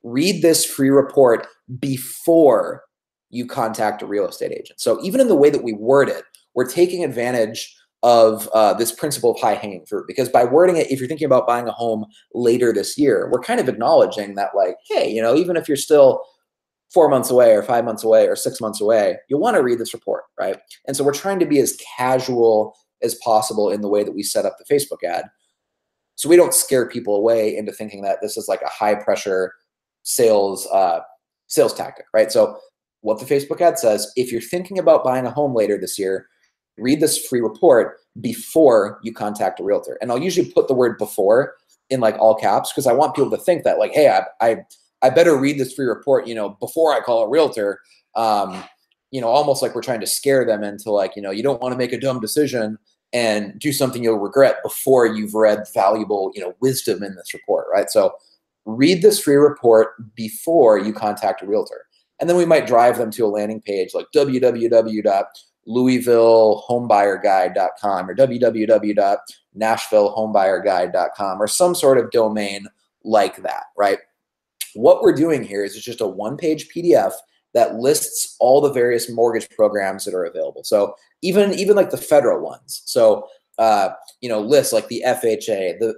read this free report before you contact a real estate agent. So even in the way that we word it, we're taking advantage of this principle of high-hanging fruit, because by wording it, if you're thinking about buying a home later this year, we're kind of acknowledging that, like, hey, you know, even if you're still 4 months away or 5 months away or 6 months away, you'll want to read this report, right? And so we're trying to be as casual as possible in the way that we set up the Facebook ad, so we don't scare people away into thinking that this is like a high-pressure sales tactic, right? So what the Facebook ad says, if you're thinking about buying a home later this year, read this free report before you contact a realtor. And I'll usually put the word before in like all caps, because I want people to think that, like, hey, I better read this free report, you know, before I call a realtor, you know, almost like we're trying to scare them into, like, you know, you don't want to make a dumb decision and do something you'll regret before you've read valuable, you know, wisdom in this report, right? So read this free report before you contact a realtor. And then we might drive them to a landing page like www.louisvillehomebuyerguide.com or www.nashvillehomebuyerguide.com or some sort of domain like that, right? What we're doing here is it's just a one-page PDF that lists all the various mortgage programs that are available. So even like the federal ones. So you know, lists like the FHA, the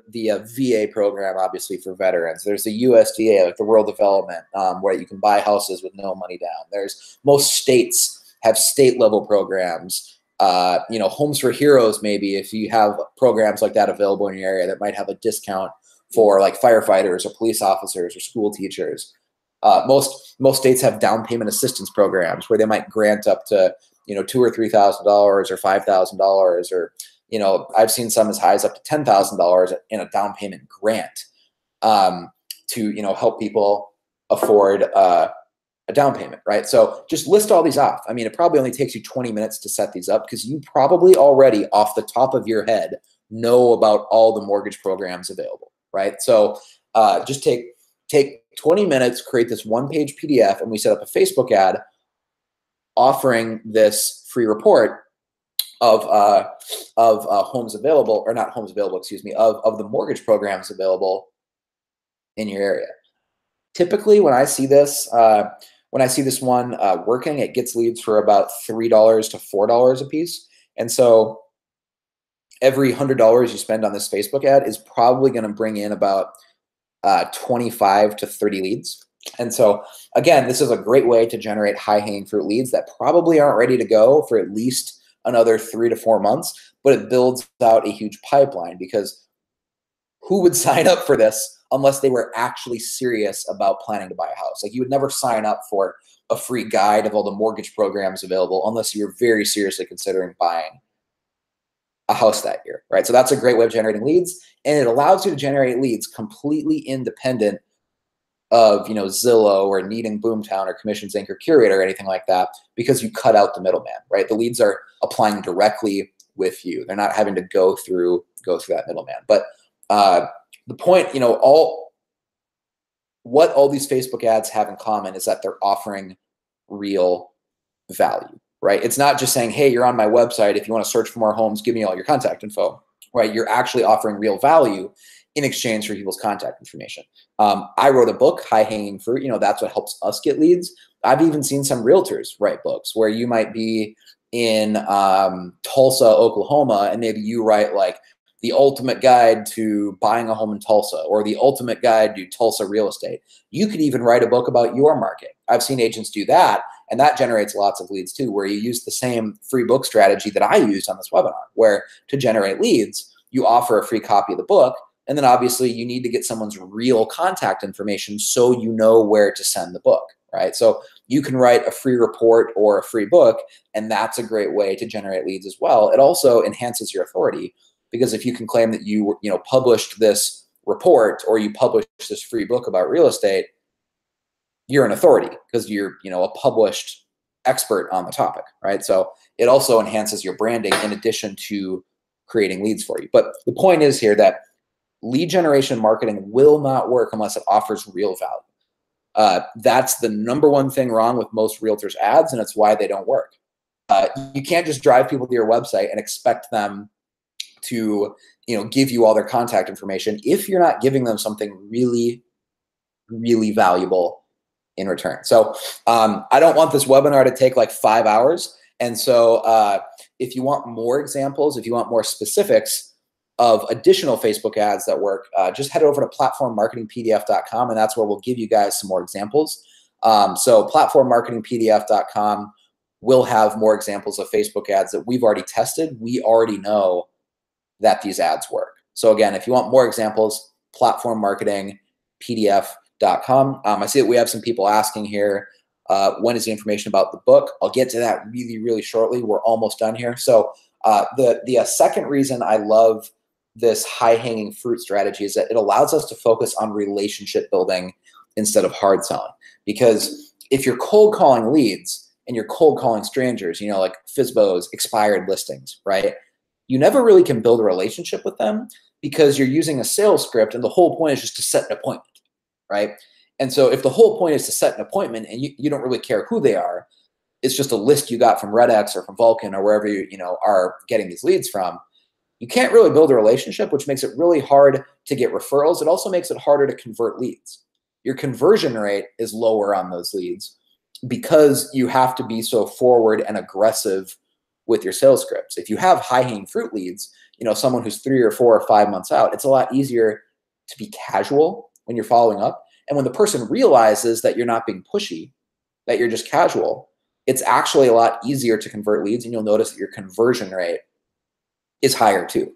VA program, obviously for veterans. There's the USDA, like the Rural Development, where you can buy houses with no money down. There's most states have state level programs. You know, Homes for Heroes, maybe if you have programs like that available in your area that might have a discount for like firefighters or police officers or school teachers. Most states have down payment assistance programs where they might grant up to, you know, $2,000 or $3,000 or $5,000, or, you know, I've seen some as high as up to $10,000 in a down payment grant to, you know, help people afford a down payment, right? So just list all these off. I mean, it probably only takes you 20 minutes to set these up because you probably already off the top of your head know about all the mortgage programs available, right? So just take 20 minutes, create this one-page PDF, and we set up a Facebook ad offering this free report of homes available, or not homes available, excuse me, of the mortgage programs available in your area. Typically, when I see this one working, it gets leads for about $3 to $4 a piece, and so every $100 you spend on this Facebook ad is probably going to bring in about 25 to 30 leads. And so again, this is a great way to generate high-hanging fruit leads that probably aren't ready to go for at least another 3 to 4 months, but it builds out a huge pipeline, because who would sign up for this unless they were actually serious about planning to buy a house? Like, you would never sign up for a free guide of all the mortgage programs available unless you're very seriously considering buying a house that year, right? So that's a great way of generating leads, and it allows you to generate leads completely independent of, you know, Zillow or Needing Boomtown or Commissions Inc. or Curator or anything like that, because you cut out the middleman, right? The leads are applying directly with you. They're not having to go through that middleman. But the point, you know, what all these Facebook ads have in common is that they're offering real value, right? It's not just saying, hey, you're on my website, if you want to search for more homes, give me all your contact info, right? You're actually offering real value in exchange for people's contact information. I wrote a book, High Hanging Fruit. You know, that's what helps us get leads. I've even seen some realtors write books where you might be in Tulsa, Oklahoma, and maybe you write like the ultimate guide to buying a home in Tulsa, or the ultimate guide to Tulsa real estate. You could even write a book about your market. I've seen agents do that, and that generates lots of leads too, where you use the same free book strategy that I used on this webinar, where to generate leads, you offer a free copy of the book, and then obviously you need to get someone's real contact information so you know where to send the book, right? So you can write a free report or a free book, and that's a great way to generate leads as well. It also enhances your authority, because if you can claim that you published this report or you published this free book about real estate, you're an authority because you're, you know, a published expert on the topic, right? So it also enhances your branding in addition to creating leads for you. But the point is here that lead generation marketing will not work unless it offers real value. That's the number one thing wrong with most realtors' ads, and it's why they don't work. You can't just drive people to your website and expect them to, you know, give you all their contact information if you're not giving them something really, really valuable in return. So I don't want this webinar to take like 5 hours. And so if you want more examples, if you want more specifics of additional Facebook ads that work, just head over to platformmarketingpdf.com, and that's where we'll give you guys some more examples. So platformmarketingpdf.com will have more examples of Facebook ads that we've already tested. We already know that these ads work. So again, if you want more examples, platformmarketingpdf.com. I see that we have some people asking here, when is the information about the book? I'll get to that really, really shortly. We're almost done here. So the second reason I love this high-hanging fruit strategy is that it allows us to focus on relationship building instead of hard selling. Because if you're cold calling leads and you're cold calling strangers, you know, like FSBOs, expired listings, right? You never really can build a relationship with them because you're using a sales script, and the whole point is just to set an appointment, right? And so if the whole point is to set an appointment and you don't really care who they are, it's just a list you got from RedX or from Vulcan or wherever you are getting these leads from, you can't really build a relationship, which makes it really hard to get referrals. It also makes it harder to convert leads. Your conversion rate is lower on those leads because you have to be so forward and aggressive with your sales scripts. If you have high-hanging fruit leads, you know, someone who's 3 or 4 or 5 months out, it's a lot easier to be casual when you're following up. And when the person realizes that you're not being pushy, that you're just casual, it's actually a lot easier to convert leads, and you'll notice that your conversion rate is higher too.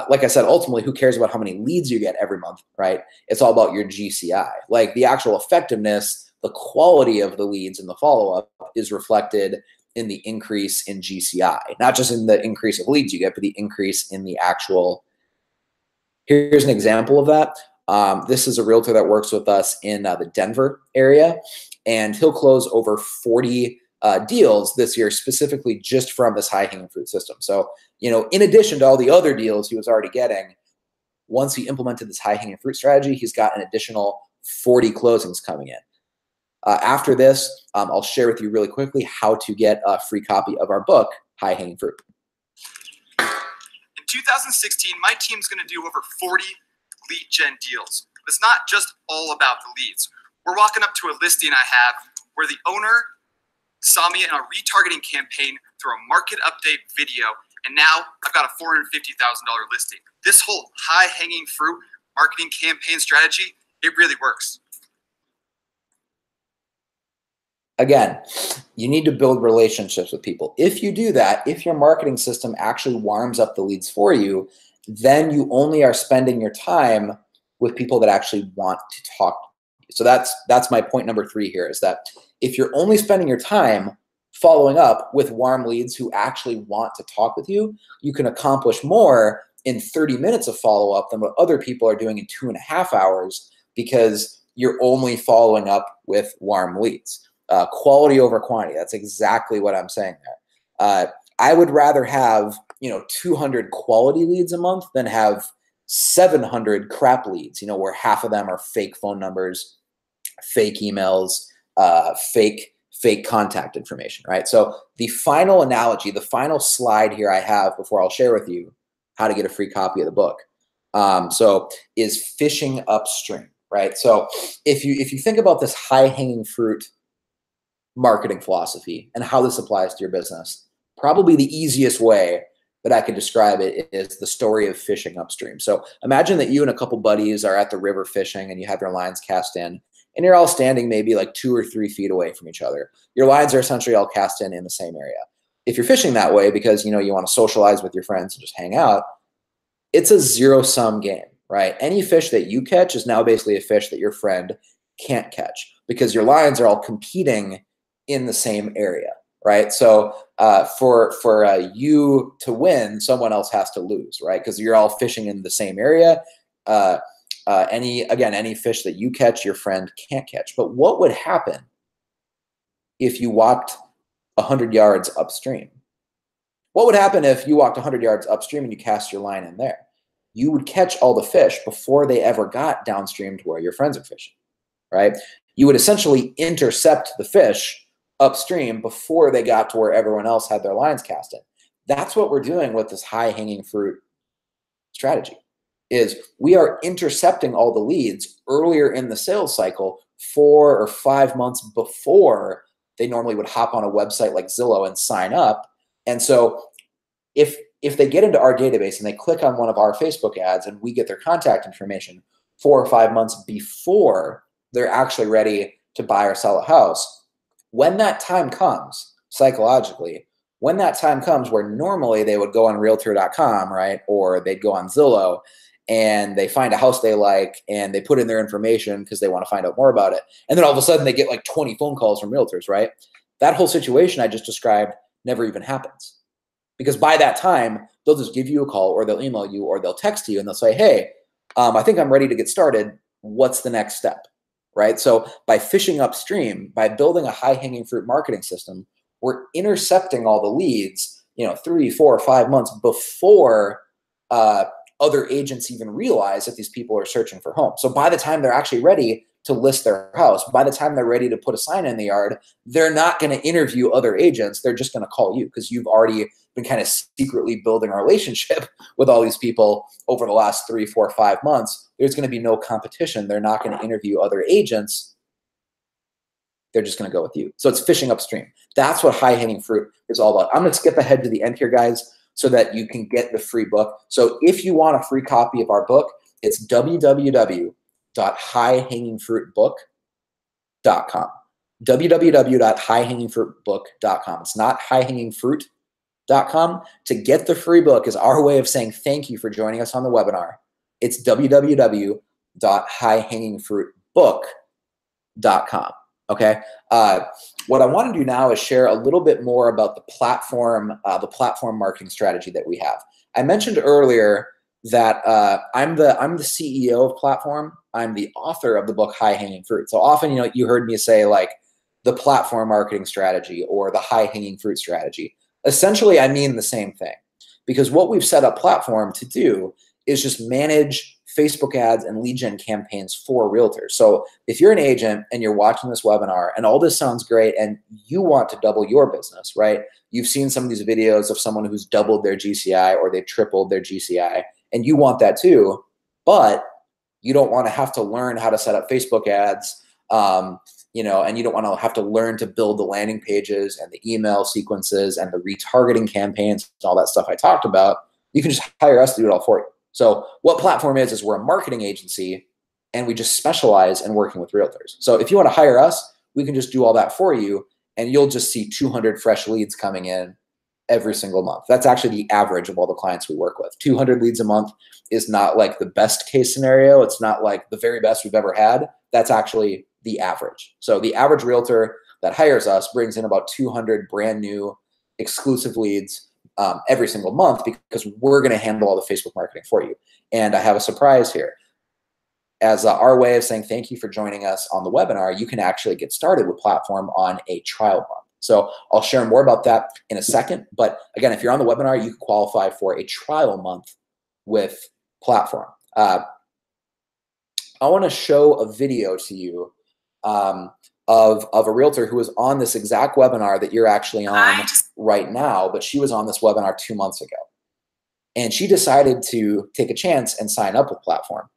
Like I said, ultimately, who cares about how many leads you get every month, right? It's all about your GCI. Like the actual effectiveness the quality of the leads and the follow-up is reflected in the increase in GCI, not just in the increase of leads you get, but the increase in the actual. Here's an example of that. This is a realtor that works with us in the Denver area, and he'll close over 40 deals this year, specifically just from this high-hanging fruit system. So, you know, in addition to all the other deals he was already getting, once he implemented this high-hanging fruit strategy, he's got an additional 40 closings coming in. After this, I'll share with you really quickly how to get a free copy of our book, High Hanging Fruit. In 2016, my team's going to do over 40 lead gen deals. It's not just all about the leads. We're walking up to a listing I have where the owner saw me in a retargeting campaign through a market update video, and now I've got a $450,000 listing. This whole high-hanging fruit marketing campaign strategy, it really works. Again, you need to build relationships with people. If you do that, if your marketing system actually warms up the leads for you, then you only are spending your time with people that actually want to talk to you. So that's my point number 3 here, is that if you're only spending your time following up with warm leads who actually want to talk with you, you can accomplish more in 30 minutes of follow-up than what other people are doing in 2.5 hours, because you're only following up with warm leads. Quality over quantity. That's exactly what I'm saying there. I would rather have 200 quality leads a month than have 700 crap leads, where half of them are fake phone numbers, fake emails, fake contact information, right? So the final analogy, the final slide here I have before I'll share with you how to get a free copy of the book, is fishing upstream, right? So if you think about this high-hanging fruit marketing philosophy and how this applies to your business, probably the easiest way that I could describe it is the story of fishing upstream. So imagine that you and a couple buddies are at the river fishing and you have your lines cast in, and you're all standing maybe like 2 or 3 feet away from each other. Your lines are essentially all cast in the same area. If you're fishing that way because you want to socialize with your friends and just hang out, it's a zero-sum game, right? Any fish that you catch is now basically a fish that your friend can't catch because your lines are all competing in the same area, right? So for you to win, someone else has to lose, right? Because you're all fishing in the same area. Any fish that you catch, your friend can't catch. But what would happen if you walked 100 yards upstream? What would happen if you walked 100 yards upstream and you cast your line in there? You would catch all the fish before they ever got downstream to where your friends are fishing, right? You would essentially intercept the fish upstream before they got to where everyone else had their lines cast in. That's what we're doing with this high-hanging fruit strategy, is we are intercepting all the leads earlier in the sales cycle, 4 or 5 months before they normally would hop on a website like Zillow and sign up. And so if they get into our database and they click on one of our Facebook ads and we get their contact information 4 or 5 months before they're actually ready to buy or sell a house, when that time comes, psychologically, when that time comes where normally they would go on realtor.com, right, or they'd go on Zillow and they find a house they like and they put in their information because they want to find out more about it, and then all of a sudden they get like 20 phone calls from realtors, right? That whole situation I just described never even happens, because by that time they'll just give you a call or they'll email you or they'll text you and they'll say, hey, I think I'm ready to get started. What's the next step? Right? So by fishing upstream, by building a high-hanging fruit marketing system, we're intercepting all the leads, 3, 4, 5 months before other agents even realize that these people are searching for homes. So by the time they're actually ready to list their house, by the time they're ready to put a sign in the yard, they're not going to interview other agents. They're just going to call you because you've already been kind of secretly building a relationship with all these people over the last 3, 4, 5 months. There's going to be no competition. They're not going to interview other agents. They're just going to go with you. So it's fishing upstream. That's what high-hanging fruit is all about. I'm going to skip ahead to the end here, guys, so that you can get the free book. So if you want a free copy of our book, it's www.highhangingfruitbook.com. www.highhangingfruitbook.com. It's not highhangingfruit.com. To get the free book is our way of saying thank you for joining us on the webinar. It's www.highhangingfruitbook.com. Okay. What I want to do now is share a little bit more about the platform marketing strategy that we have. I mentioned earlier that I'm the CEO of Platform. I'm the author of the book High Hanging Fruit. So often, you heard me say like the platform marketing strategy or the high hanging fruit strategy. Essentially, I mean the same thing, because what we've set up Platform to do is just manage Facebook ads and lead gen campaigns for realtors. So if you're an agent and you're watching this webinar and all this sounds great and you want to double your business, right? You've seen some of these videos of someone who's doubled their GCI or they've tripled their GCI, and you want that too, but you don't want to have to learn how to set up Facebook ads, and you don't want to have to learn to build the landing pages and the email sequences and the retargeting campaigns and all that stuff I talked about. You can just hire us to do it all for you. So what Platform is we're a marketing agency, and we just specialize in working with realtors. So if you want to hire us, we can just do all that for you, and you'll just see 200 fresh leads coming in every single month. That's actually the average of all the clients we work with. 200 leads a month is not like the best case scenario. It's not like the very best we've ever had. That's actually the average. So the average realtor that hires us brings in about 200 brand new exclusive leads every single month, because we're going to handle all the Facebook marketing for you. And I have a surprise here. As our way of saying thank you for joining us on the webinar, you can actually get started with Platform on a trial month. So I'll share more about that in a second. But again, if you're on the webinar, you can qualify for a trial month with Platform. I want to show a video to you of a realtor who was on this exact webinar that you're actually on right now, but she was on this webinar 2 months ago. And she decided to take a chance and sign up with Platform.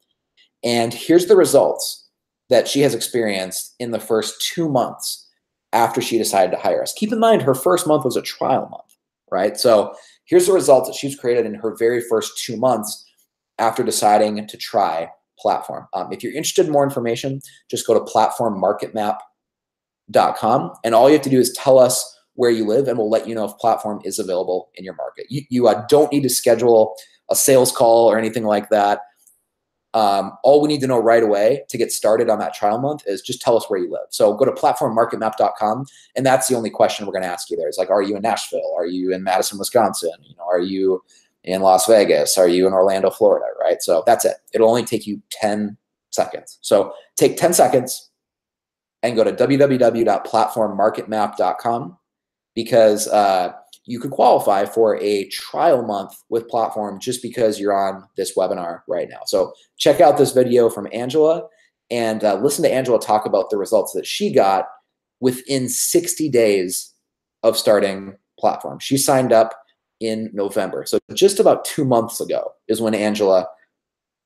And here's the results that she has experienced in the first 2 months after she decided to hire us. Keep in mind, her first month was a trial month, right? So here's the results that she's created in her very first 2 months after deciding to try Platform. If you're interested in more information, just go to platformmarketmap.com, and all you have to do is tell us where you live, and we'll let you know if Platform is available in your market. You don't need to schedule a sales call or anything like that. All we need to know right away to get started on that trial month is just tell us where you live. So go to platformmarketmap.com, and that's the only question we're going to ask you there. It's like, are you in Nashville? Are you in Madison, Wisconsin? Are you in Las Vegas? Are you in Orlando, Florida? Right? So that's it. It'll only take you 10 seconds. So take 10 seconds and go to www.platformmarketmap.com, because you could qualify for a trial month with Platform just because you're on this webinar right now. So check out this video from Angela and listen to Angela talk about the results that she got within 60 days of starting Platform. She signed up in November. So just about 2 months ago is when Angela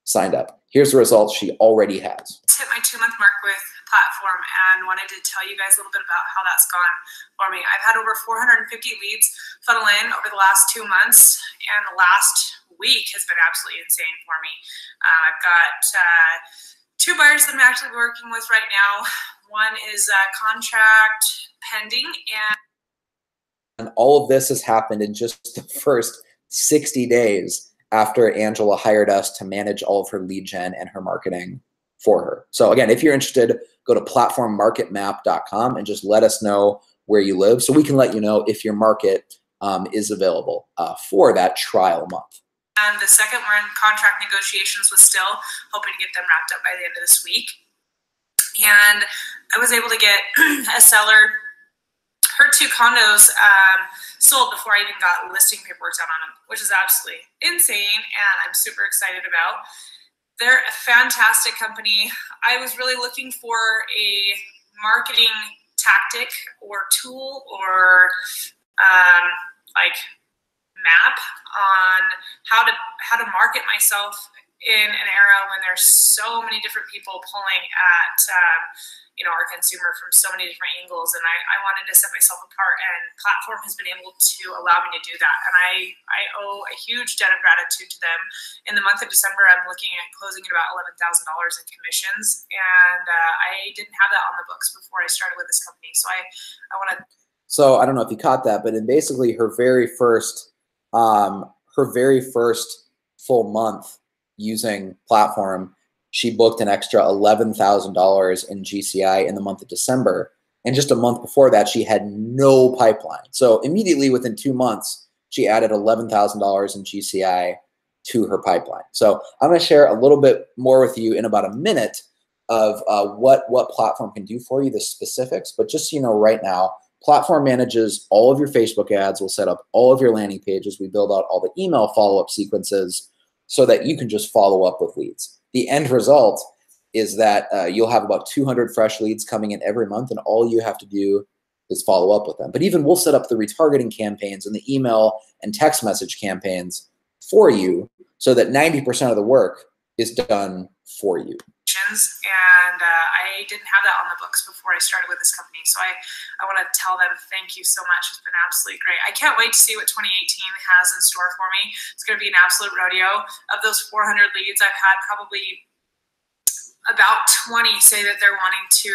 signed up. Here's the results she already has. Hit my 2-month mark with Platform and wanted to tell you guys a little bit about how that's gone for me. I've had over 450 leads funnel in over the last 2 months, and the last week has been absolutely insane for me. I've got 2 buyers that I'm actually working with right now. One is contract pending, and all of this has happened in just the first 60 days after Angela hired us to manage all of her lead gen and her marketing for her. So again, if you're interested, go to platformmarketmap.com and just let us know where you live so we can let you know if your market is available for that trial month. And the second, we're in contract negotiations with Still, hoping to get them wrapped up by the end of this week. And I was able to get a seller her 2 condos sold before I even got listing paperwork done on them, which is absolutely insane, and I'm super excited about. They're a fantastic company. I was really looking for a marketing tactic or tool or like map on how to market myself in an era when there's so many different people pulling at our consumer from so many different angles, and I wanted to set myself apart, and Platform has been able to allow me to do that, and I owe a huge debt of gratitude to them. In the month of December, I'm looking at closing at about $11,000 in commissions, and I didn't have that on the books before I started with this company, so I want to. So I don't know if you caught that, but in basically her very first full month using Platform, she booked an extra $11,000 in GCI in the month of December. And just a month before that, she had no pipeline. So immediately within 2 months, she added $11,000 in GCI to her pipeline. So I'm going to share a little bit more with you in about a minute of what Platform can do for you, the specifics. But just so you know right now, Platform manages all of your Facebook ads. We'll set up all of your landing pages. We build out all the email follow-up sequences so that you can just follow up with leads. The end result is that you'll have about 200 fresh leads coming in every month, and all you have to do is follow up with them. But even we'll set up the retargeting campaigns and the email and text message campaigns for you so that 90% of the work is done for you. And I didn't have that on the books before I started with this company. So I want to tell them thank you so much. It's been absolutely great. I can't wait to see what 2018 has in store for me. It's going to be an absolute rodeo. Of those 400 leads, I've had probably about 20 say that they're wanting to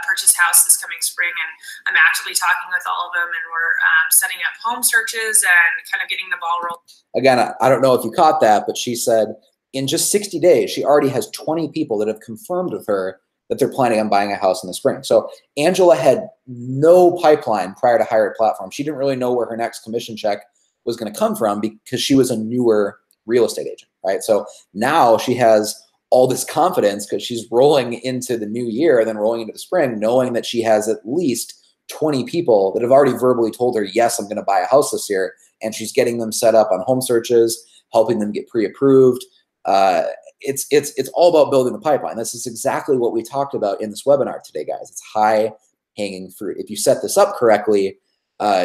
purchase house this coming spring, and I'm actively talking with all of them, and we're setting up home searches and kind of getting the ball rolling. Again, I don't know if you caught that, but she said in just 60 days, she already has 20 people that have confirmed with her that they're planning on buying a house in the spring. So Angela had no pipeline prior to Hire Platform. She didn't really know where her next commission check was going to come from because she was a newer real estate agent, right? So now she has all this confidence because she's rolling into the new year and then rolling into the spring, knowing that she has at least 20 people that have already verbally told her, yes, I'm going to buy a house this year. And she's getting them set up on home searches, helping them get pre-approved. It's all about building the pipeline. This is exactly what we talked about in this webinar today, guys. It's high hanging fruit. If you set this up correctly,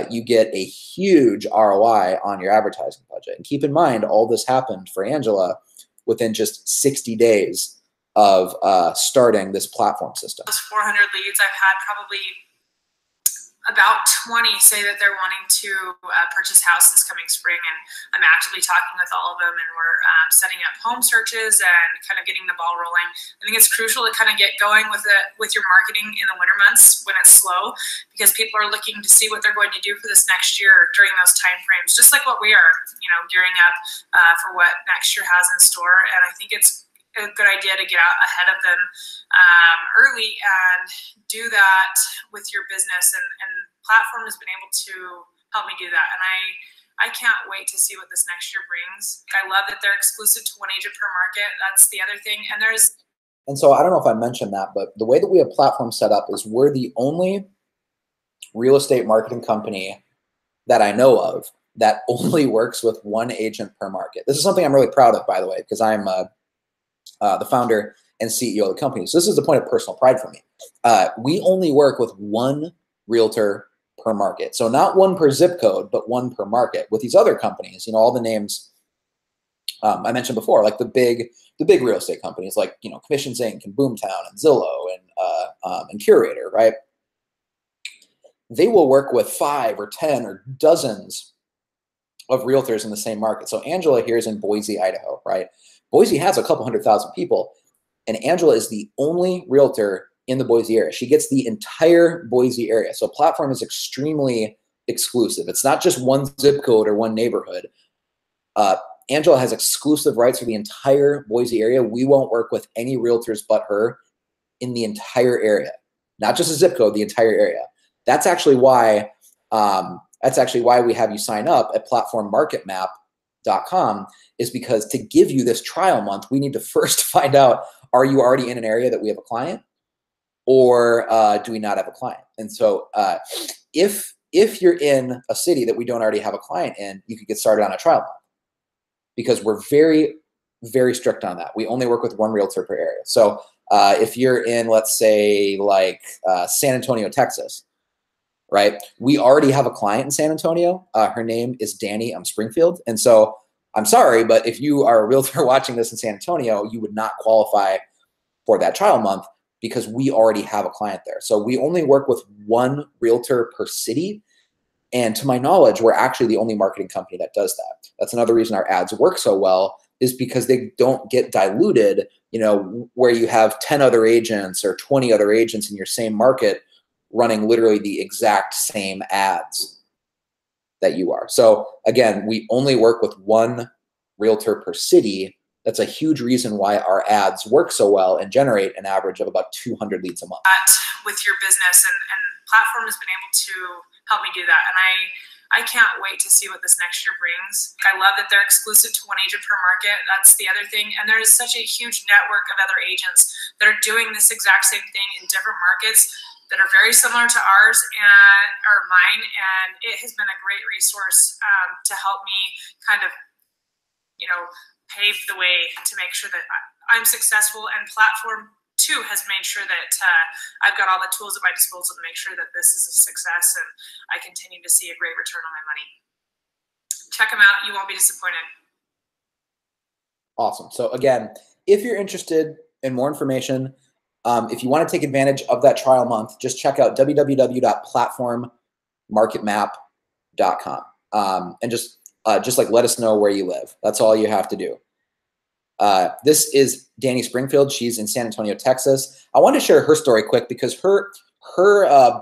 you get a huge ROI on your advertising budget. And keep in mind, all this happened for Angela within just 60 days of starting this platform system. Those 400 leads, I've had probably about 20 say that they're wanting to purchase house this coming spring, and I'm actively talking with all of them, and we're setting up home searches and kind of getting the ball rolling. I think it's crucial to kind of get going with your marketing in the winter months when it's slow, because people are looking to see what they're going to do for this next year during those time frames, just like what we are, gearing up for what next year has in store. And I think it's a good idea to get out ahead of them early and do that with your business, and Platform has been able to help me do that, and I can't wait to see what this next year brings. I love that they're exclusive to one agent per market. That's the other thing. And so I don't know if I mentioned that, but the way that we have Platform set up is we're the only real estate marketing company that I know of that only works with one agent per market. This is something I'm really proud of, by the way, because I'm the founder and CEO of the company. So this is a point of personal pride for me. We only work with one realtor per market. So not one per zip code, but one per market. With these other companies, all the names I mentioned before, like the big real estate companies like, Commissions Inc. and Boomtown and Zillow and Curator, right? They will work with 5 or 10 or dozens of realtors in the same market. So Angela here is in Boise, Idaho, right? Boise has a couple 100,000 people, and Angela is the only realtor in the Boise area. She gets the entire Boise area. So Platform is extremely exclusive. It's not just one zip code or one neighborhood. Angela has exclusive rights for the entire Boise area. We won't work with any realtors but her in the entire area, not just a zip code, the entire area. That's actually why we have you sign up at platformmarketmap.com, is because to give you this trial month, we need to first find out, are you already in an area that we have a client, or do we not have a client? And so if you're in a city that we don't already have a client in, you could get started on a trial month, because we're very, very strict on that. We only work with one realtor per area. So if you're in, let's say, like San Antonio, Texas, right? We already have a client in San Antonio. Her name is Danny Springfield. And so I'm sorry, but if you are a realtor watching this in San Antonio, you would not qualify for that trial month because we already have a client there. So we only work with one realtor per city. And to my knowledge, we're actually the only marketing company that does that. That's another reason our ads work so well, is because they don't get diluted, where you have 10 other agents or 20 other agents in your same market running literally the exact same ads that you are. So again, we only work with one realtor per city. That's a huge reason why our ads work so well and generate an average of about 200 leads a month. With your business, and platform has been able to help me do that. And I can't wait to see what this next year brings. I love that they're exclusive to one agent per market. That's the other thing. And there is such a huge network of other agents that are doing this exact same thing in different markets that are very similar to ours and or mine. And it has been a great resource to help me kind of, you know, pave the way to make sure that I'm successful. And Platform 2 has made sure that I've got all the tools at my disposal to make sure that this is a success and I continue to see a great return on my money. Check them out. You won't be disappointed. Awesome. So again, if you're interested in more information, if you want to take advantage of that trial month, just check out www.platformmarketmap.com and just like let us know where you live. That's all you have to do. This is Danny Springfield. She's in San Antonio, Texas. I want to share her story quick because her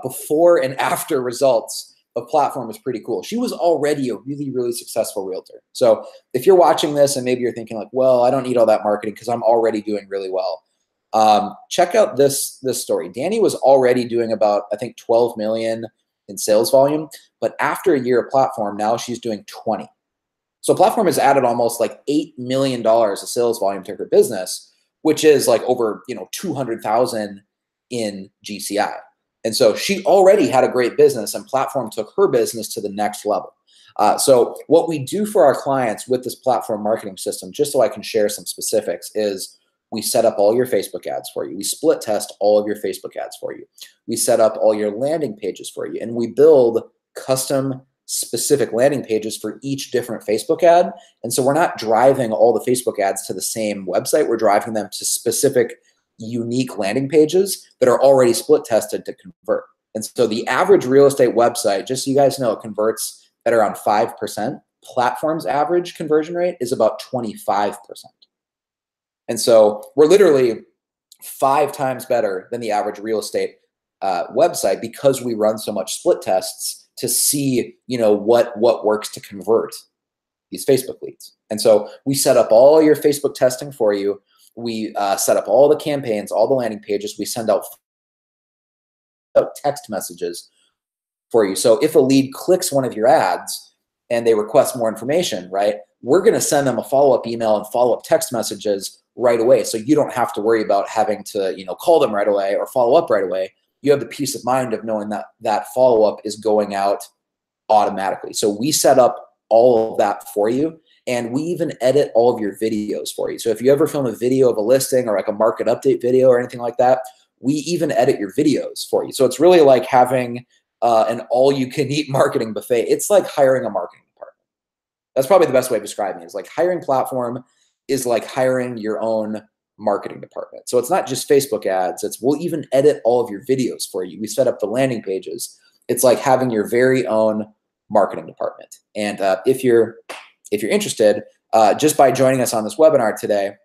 before and after results of Platform is pretty cool. She was already a really, really successful realtor. So if you're watching this and maybe you're thinking like, well, I don't need all that marketing because I'm already doing really well. Check out this story. Danny was already doing about, I think, 12 million in sales volume, but after a year of Platform, now she's doing 20. So Platform has added almost like $8 million of sales volume to her business, which is like over, 200,000 in GCI. And so she already had a great business, and Platform took her business to the next level. So what we do for our clients with this Platform marketing system, just so I can share some specifics, is we set up all your Facebook ads for you. We split test all of your Facebook ads for you. We set up all your landing pages for you, and we build custom specific landing pages for each different Facebook ad. And so we're not driving all the Facebook ads to the same website. We're driving them to specific unique landing pages that are already split tested to convert. And so the average real estate website, just so you guys know, converts at around 5%. Platform's average conversion rate is about 25%. And so we're literally 5 times better than the average real estate website because we run so much split tests to see, what works to convert these Facebook leads. And so we set up all your Facebook testing for you. We set up all the campaigns, all the landing pages. We send out text messages for you. So if a lead clicks one of your ads and they request more information, right, we're going to send them a follow-up email and follow-up text messages right away. So you don't have to worry about having to, call them right away or follow up right away. You have the peace of mind of knowing that that follow-up is going out automatically. So we set up all of that for you, and we even edit all of your videos for you. So if you ever film a video of a listing or like a market update video or anything like that, we even edit your videos for you. So it's really like having an all-you-can-eat marketing buffet. It's like hiring a marketing department. That's probably the best way of describing it. Is like hiring Platform is like hiring your own marketing department. So it's not just Facebook ads. We'll even edit all of your videos for you. We set up the landing pages. It's like having your very own marketing department. And if you're interested, just by joining us on this webinar today,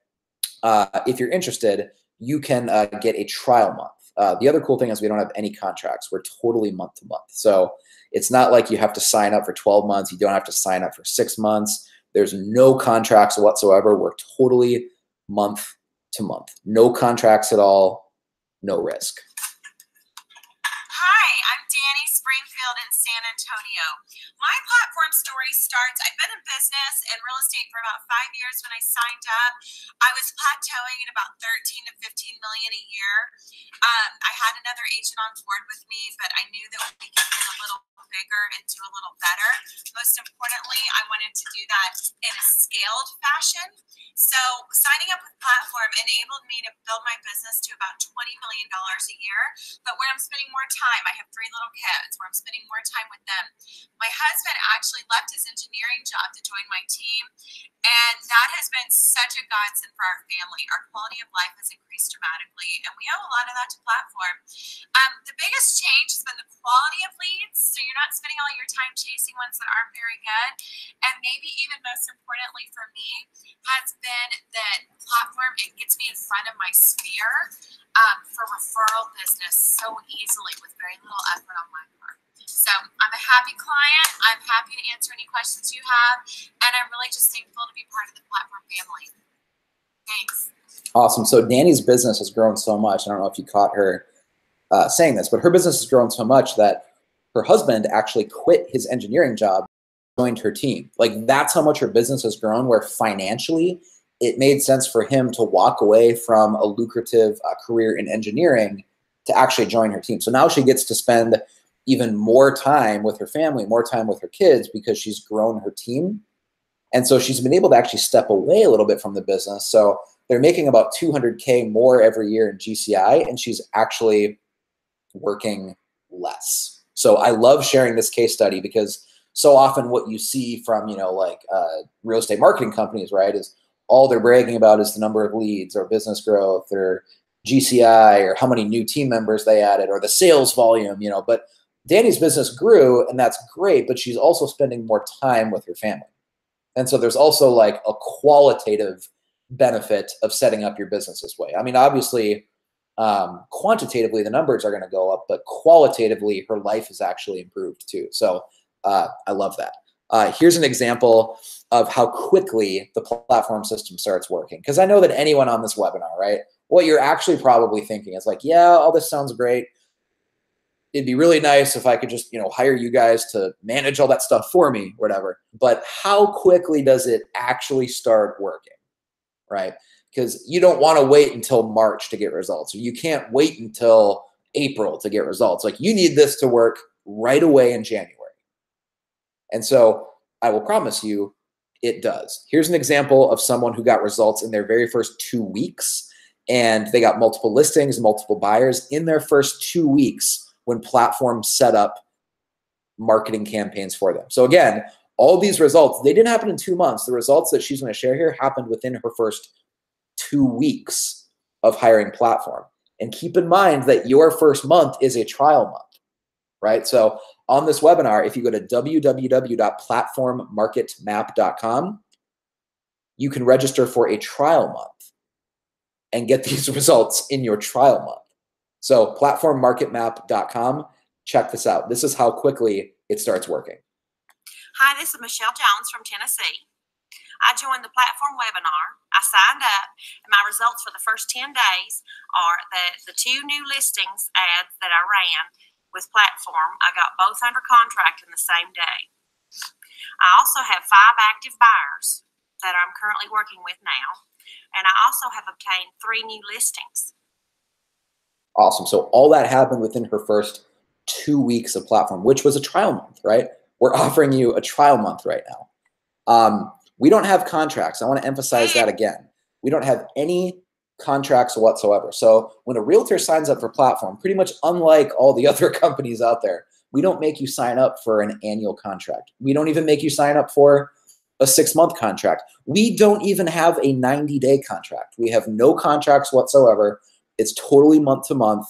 if you're interested, you can get a trial month. The other cool thing is we don't have any contracts. We're totally month to month. So it's not like you have to sign up for 12 months. You don't have to sign up for 6 months. There's no contracts whatsoever. We're totally month to month. No contracts at all, no risk. Hi, I'm Danny Springfield in San Antonio. My Platform story starts, I've been in business and real estate for about 5 years. When I signed up, I was plateauing at about 13 to 15 million a year. I had another agent on board with me, but I knew that we could get a little bigger and do a little better. Most importantly, I wanted to do that in a scaled fashion. So signing up with Platform enabled me to build my business to about $20 million a year, but where I'm spending more time. I have 3 little kids where I'm spending more time with them. My husband actually left his engineering job to join my team, and that has been such a godsend for our family. Our quality of life has increased dramatically, and we owe a lot of that to Platform. The biggest change has been the quality of leads, so you're not spending all your time chasing ones that aren't very good. And maybe even most importantly for me has been that Platform, it gets me in front of my sphere for referral business so easily with very little effort on my part. So I'm a happy client. I'm happy to answer any questions you have, and I'm really just thankful to be part of the Platform family. Thanks. Awesome. So Danny's business has grown so much. I don't know if you caught her saying this, but her business has grown so much that her husband actually quit his engineering job, joined her team. Like, that's how much her business has grown, where financially it made sense for him to walk away from a lucrative career in engineering to actually join her team. So now she gets to spend even more time with her family, more time with her kids, because she's grown her team. And so she's been able to actually step away a little bit from the business. So they're making about $200K more every year in GCI, and she's actually working less. So I love sharing this case study, because so often what you see from, like real estate marketing companies, right, is all they're bragging about is the number of leads or business growth or GCI or how many new team members they added or the sales volume, but Danny's business grew, and that's great, but she's also spending more time with her family. And so there's also like a qualitative benefit of setting up your business this way. I mean, obviously, quantitatively, the numbers are going to go up, but qualitatively, her life is actually improved too. So I love that. Here's an example of how quickly the platform system starts working. Because I know that anyone on this webinar, right, what you're actually probably thinking is like, yeah, all this sounds great. It'd be really nice if I could just, hire you guys to manage all that stuff for me, whatever. But how quickly does it actually start working, right? Because you don't want to wait until March to get results. Or you can't wait until April to get results. Like, you need this to work right away in January. And so I will promise you it does. Here's an example of someone who got results in their very first 2 weeks, and they got multiple listings, multiple buyers in their first 2 weeks when platforms set up marketing campaigns for them. So again, all these results, they didn't happen in 2 months. The results that she's going to share here happened within her first 2 weeks of hiring platform. And keep in mind that your first month is a trial month, right? So on this webinar, if you go to www.platformmarketmap.com, you can register for a trial month and get these results in your trial month. So platformmarketmap.com, check this out. This is how quickly it starts working. Hi, this is Michelle Jones from Tennessee. I joined the platform webinar. I signed up, and my results for the first 10 days are that the 2 new listings ads that I ran with platform, I got both under contract in the same day. I also have 5 active buyers that I'm currently working with now, and I also have obtained 3 new listings. Awesome. So all that happened within her first 2 weeks of platform, which was a trial month, right? We're offering you a trial month right now. We don't have contracts. I want to emphasize that again. We don't have any contracts whatsoever. So when a realtor signs up for platform, pretty much unlike all the other companies out there, we don't make you sign up for an annual contract. We don't even make you sign up for a 6-month contract. We don't even have a 90-day contract. We have no contracts whatsoever. It's totally month to month.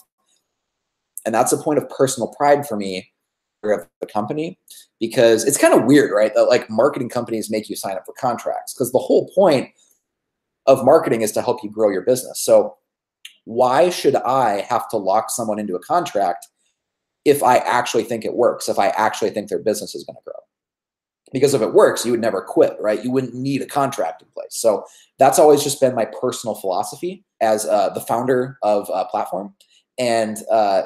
And that's a point of personal pride for me of the company, because it's kind of weird, right? That like marketing companies make you sign up for contracts, because the whole point of marketing is to help you grow your business. So why should I have to lock someone into a contract if I actually think it works, if I actually think their business is going to grow? Because if it works, you would never quit, right? You wouldn't need a contract in place. So that's always just been my personal philosophy as the founder of Platform. And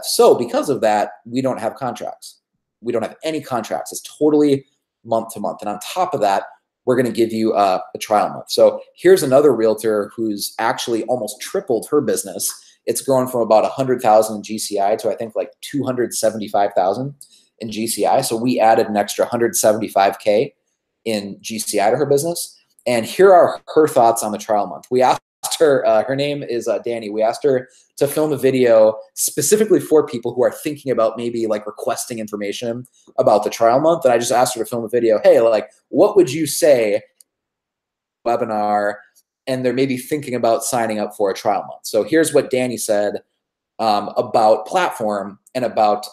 so because of that, we don't have contracts. We don't have any contracts. It's totally month to month. And on top of that, we're going to give you a trial month. So here's another realtor who's actually almost tripled her business. It's grown from about 100,000 in GCI to I think like 275,000 in GCI. So we added an extra 175K in GCI to her business. And here are her thoughts on the trial month. We asked her, her name is Danny. We asked her to film a video specifically for people who are thinking about maybe like requesting information about the trial month. And I just asked her to film a video. Hey, like, what would you say webinar? And they're maybe thinking about signing up for a trial month. So here's what Danny said about Platform and about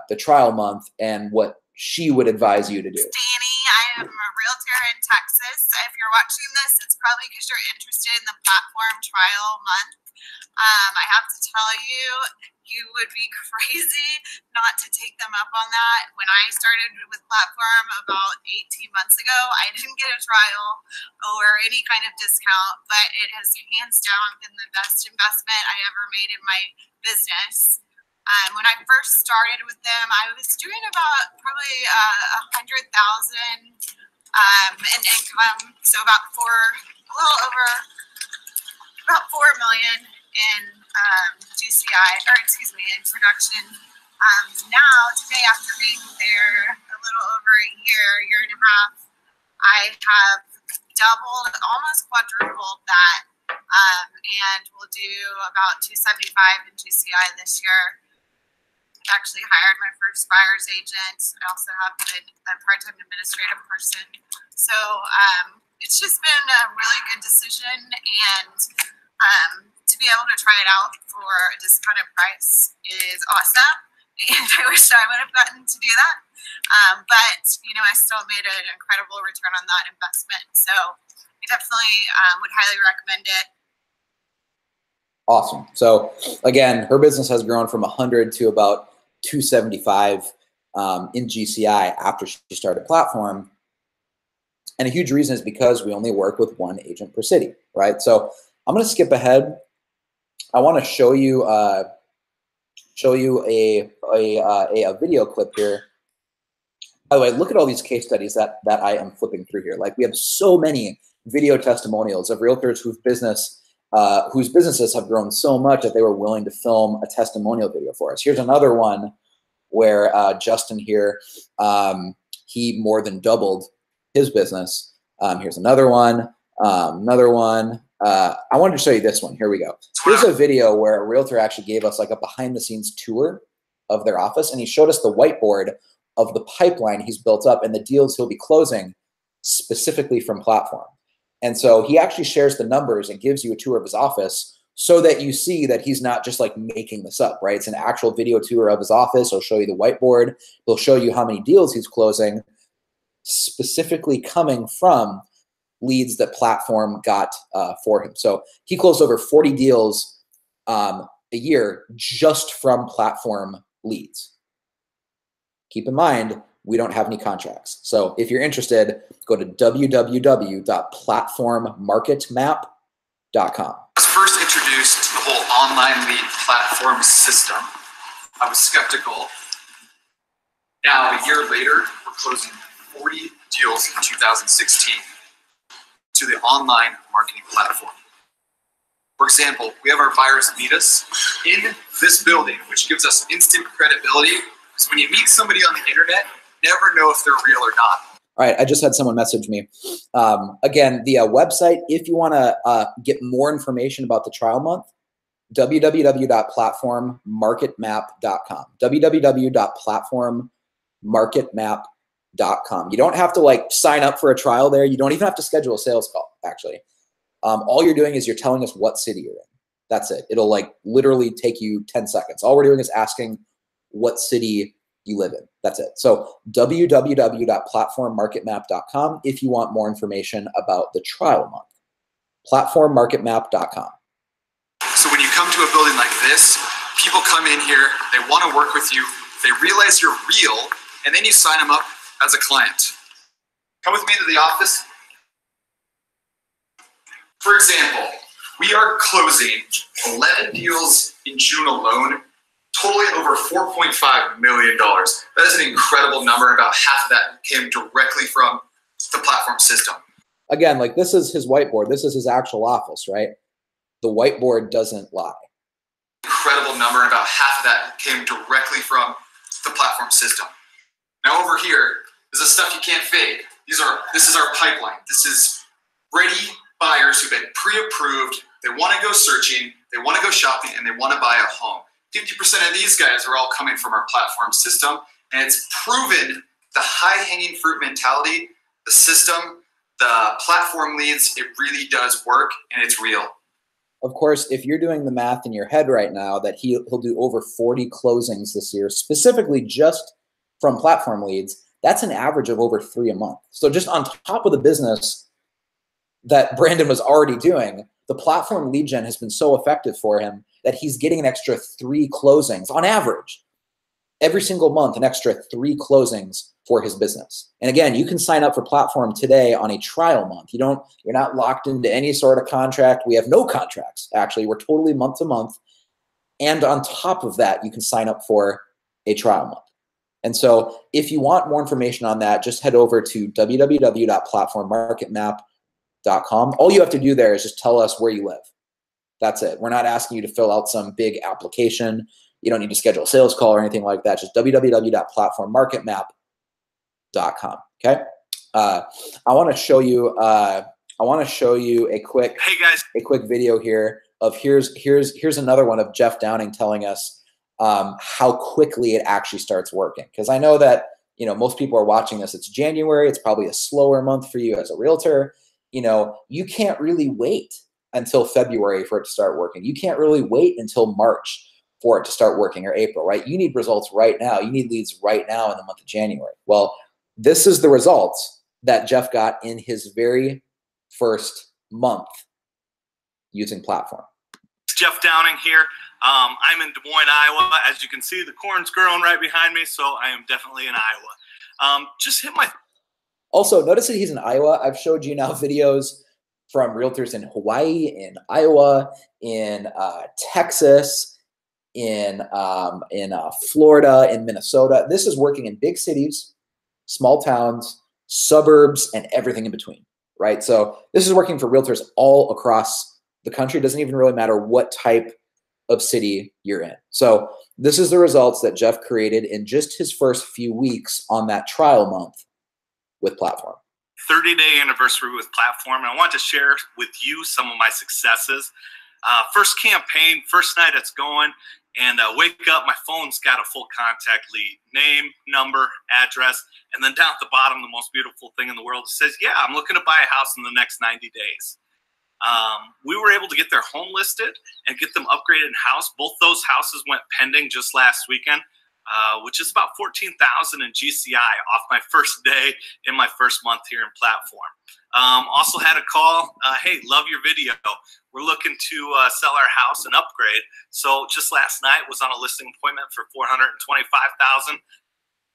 the trial month and what she would advise you to do. Danny, I am a realtor in Texas. If you're watching this, it's probably because you're interested in the Platform trial month. I have to tell you, you would be crazy not to take them up on that. When I started with Platform about 18 months ago, I didn't get a trial or any kind of discount, but it has hands down been the best investment I ever made in my business. When I first started with them, I was doing about probably 100,000 in income, so about about 4 million in GCI, or excuse me, in production. Now, today, after being there a little over a year and a half, I have doubled, almost quadrupled that, and we'll do about 275 in GCI this year. I've actually hired my first buyer's agent. I also have a part-time administrative person. So it's just been a really good decision, and to be able to try it out for a discounted price is awesome. And I wish I would have gotten to do that. But, you know, I still made an incredible return on that investment. So I definitely would highly recommend it. Awesome. So again, her business has grown from 100 to about 275 in GCI after she started Platform. And a huge reason is because we only work with one agent per city, right? So I'm going to skip ahead. I want to show you a video clip here. By the way, look at all these case studies that I am flipping through here. Like, we have so many video testimonials of realtors whose businesses have grown so much that they were willing to film a testimonial video for us. Here's another one where Justin here, he more than doubled his business. Here's another one, I wanted to show you this one. Here we go. Here's a video where a realtor actually gave us like a behind the scenes tour of their office, and he showed us the whiteboard of the pipeline he's built up and the deals he'll be closing specifically from Platform. And so he actually shares the numbers and gives you a tour of his office so that you see that he's not just like making this up, right? It's an actual video tour of his office. He'll show you the whiteboard. He'll show you how many deals he's closing, specifically coming from leads that Platform got for him. So he closed over 40 deals a year just from Platform leads. Keep in mind, we don't have any contracts. So if you're interested, go to www.platformmarketmap.com. I was first introduced to the whole online lead platform system. I was skeptical. Now, a year later, we're closing 40 deals in 2016 to the online marketing platform. For example, we have our buyers meet us in this building, which gives us instant credibility. Because when you meet somebody on the internet, you never know if they're real or not. All right, I just had someone message me. Again, the website, if you want to get more information about the trial month, www.platformmarketmap.com. www.platformmarketmap.com. You don't have to like sign up for a trial there. You don't even have to schedule a sales call, actually. All you're doing is you're telling us what city you're in. That's it. It'll like literally take you 10 seconds. All we're doing is asking what city you live in. That's it. So www.platformmarketmap.com if you want more information about the trial month. Platformmarketmap.com. So when you come to a building like this, people come in here, they want to work with you, they realize you're real, and then you sign them up as a client. Come with me to the office. For example, we are closing 11 deals in June alone, totaling over $4.5 million. That is an incredible number. About half of that came directly from the platform system. Again, like this is his whiteboard. This is his actual office, right? The whiteboard doesn't lie. Incredible number. About half of that came directly from the platform system. Now over here is the stuff you can't fake. This is our pipeline. This is ready buyers who've been pre-approved. They want to go searching, they want to go shopping, and they want to buy a home. 50% of these guys are all coming from our platform system, and it's proven the high-hanging fruit mentality, the system, the platform leads, it really does work, and it's real. Of course, if you're doing the math in your head right now that he'll do over 40 closings this year, specifically just from platform leads, that's an average of over 3 a month. So just on top of the business that Brandon was already doing, the platform lead gen has been so effective for him that he's getting an extra 3 closings on average. Every single month, an extra 3 closings for his business. And again, you can sign up for Platform today on a trial month. You're not locked into any sort of contract. We have no contracts, actually. We're totally month to month. And on top of that, you can sign up for a trial month. And so if you want more information on that, just head over to www.platformmarketmap.com. All you have to do there is just tell us where you live. That's it. We're not asking you to fill out some big application. You don't need to schedule a sales call or anything like that. Just www.platformmarketmap.com. Okay. I want to show you a quick video here of here's another one of Jeff Downing telling us how quickly it actually starts working. Because I know that, you know, most people are watching this. It's January. It's probably a slower month for you as a realtor. You know, you can't really wait until February for it to start working. You can't really wait until March for it to start working, or April, right? You need results right now. You need leads right now in the month of January. Well, this is the results that Jeff got in his very first month using Platform. Jeff Downing here. I'm in Des Moines, Iowa. As you can see, the corn's growing right behind me, so I am definitely in Iowa. Just hit my... Also, notice that he's in Iowa. I've showed you now videos from realtors in Hawaii, in Iowa, in Texas, in Florida, in Minnesota. This is working in big cities, small towns, suburbs, and everything in between, right? So this is working for realtors all across the country. It doesn't even really matter what type of city you're in. So this is the results that Jeff created in just his first few weeks on that trial month with Platform. 30-day anniversary with Platform, and I want to share with you some of my successes. First campaign, first night it's going, and wake up, my phone's got a full contact lead, name, number, address, and then down at the bottom, the most beautiful thing in the world, it says, yeah, I'm looking to buy a house in the next 90 days. We were able to get their home listed and get them upgraded in house. Both those houses went pending just last weekend, which is about $14,000 in GCI off my first day in my first month here in Platform. Also had a call, hey, love your video. We're looking to sell our house and upgrade. So just last night was on a listing appointment for $425,000.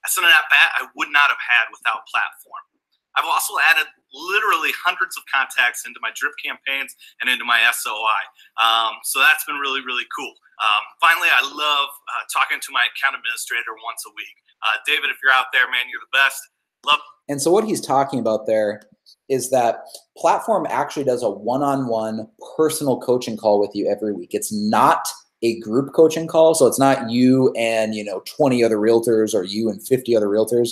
That's an at-bat I would not have had without Platform. I've also added literally hundreds of contacts into my drip campaigns and into my SOI. So that's been really, really cool. Finally, I love talking to my account administrator once a week. David, if you're out there, man, you're the best. Love. And so what he's talking about there is that Platform actually does a one-on-one personal coaching call with you every week. It's not a group coaching call. So it's not you and, 20 other realtors or you and 50 other realtors.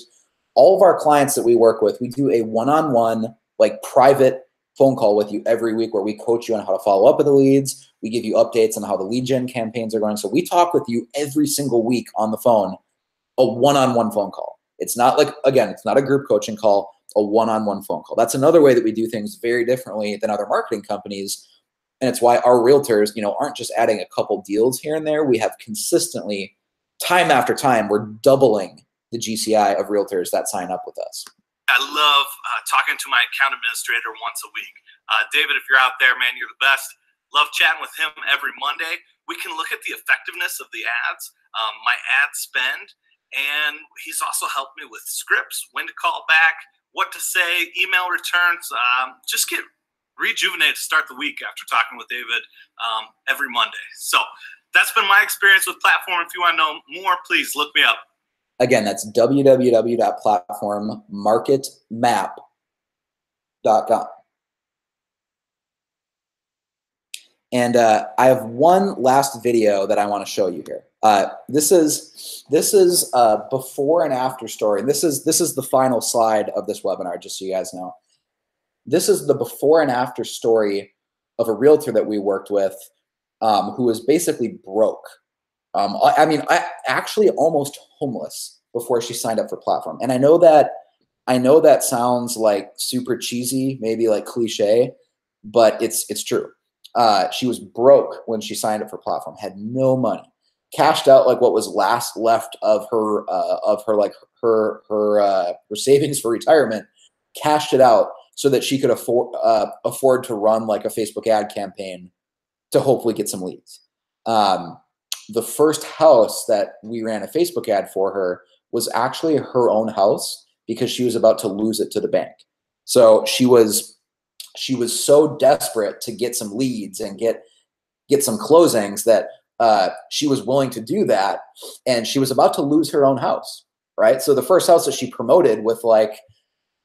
All of our clients that we work with, we do a one-on-one, like private phone call with you every week where we coach you on how to follow up with the leads. We give you updates on how the lead gen campaigns are going. So we talk with you every single week on the phone, a one-on-one phone call. It's not like, again, it's not a group coaching call, a one-on-one phone call. That's another way that we do things very differently than other marketing companies. And it's why our realtors, aren't just adding a couple deals here and there. We have consistently, time after time, we're doubling the GCI of realtors that sign up with us. I love talking to my account administrator once a week. David, if you're out there, man, you're the best. Love chatting with him every Monday. We can look at the effectiveness of the ads, my ad spend, and he's also helped me with scripts, when to call back, what to say, email returns. Just get rejuvenated to start the week after talking with David every Monday. So that's been my experience with Platform. If you want to know more, please look me up. Again, that's www.platformmarketmap.com. And I have one last video that I want to show you here. This is before and after story. This is the final slide of this webinar, just so you guys know. This is the before and after story of a realtor that we worked with who was basically broke. I actually almost homeless before she signed up for Platform. And I know that sounds like super cheesy, maybe like cliche, but it's true. She was broke when she signed up for Platform, had no money, cashed out like what was last left of her savings for retirement, cashed it out so that she could afford to run like a Facebook ad campaign to hopefully get some leads. The first house that we ran a Facebook ad for her was actually her own house because she was about to lose it to the bank. So she was so desperate to get some leads and get some closings that she was willing to do that, and she was about to lose her own house, right? So the first house that she promoted with like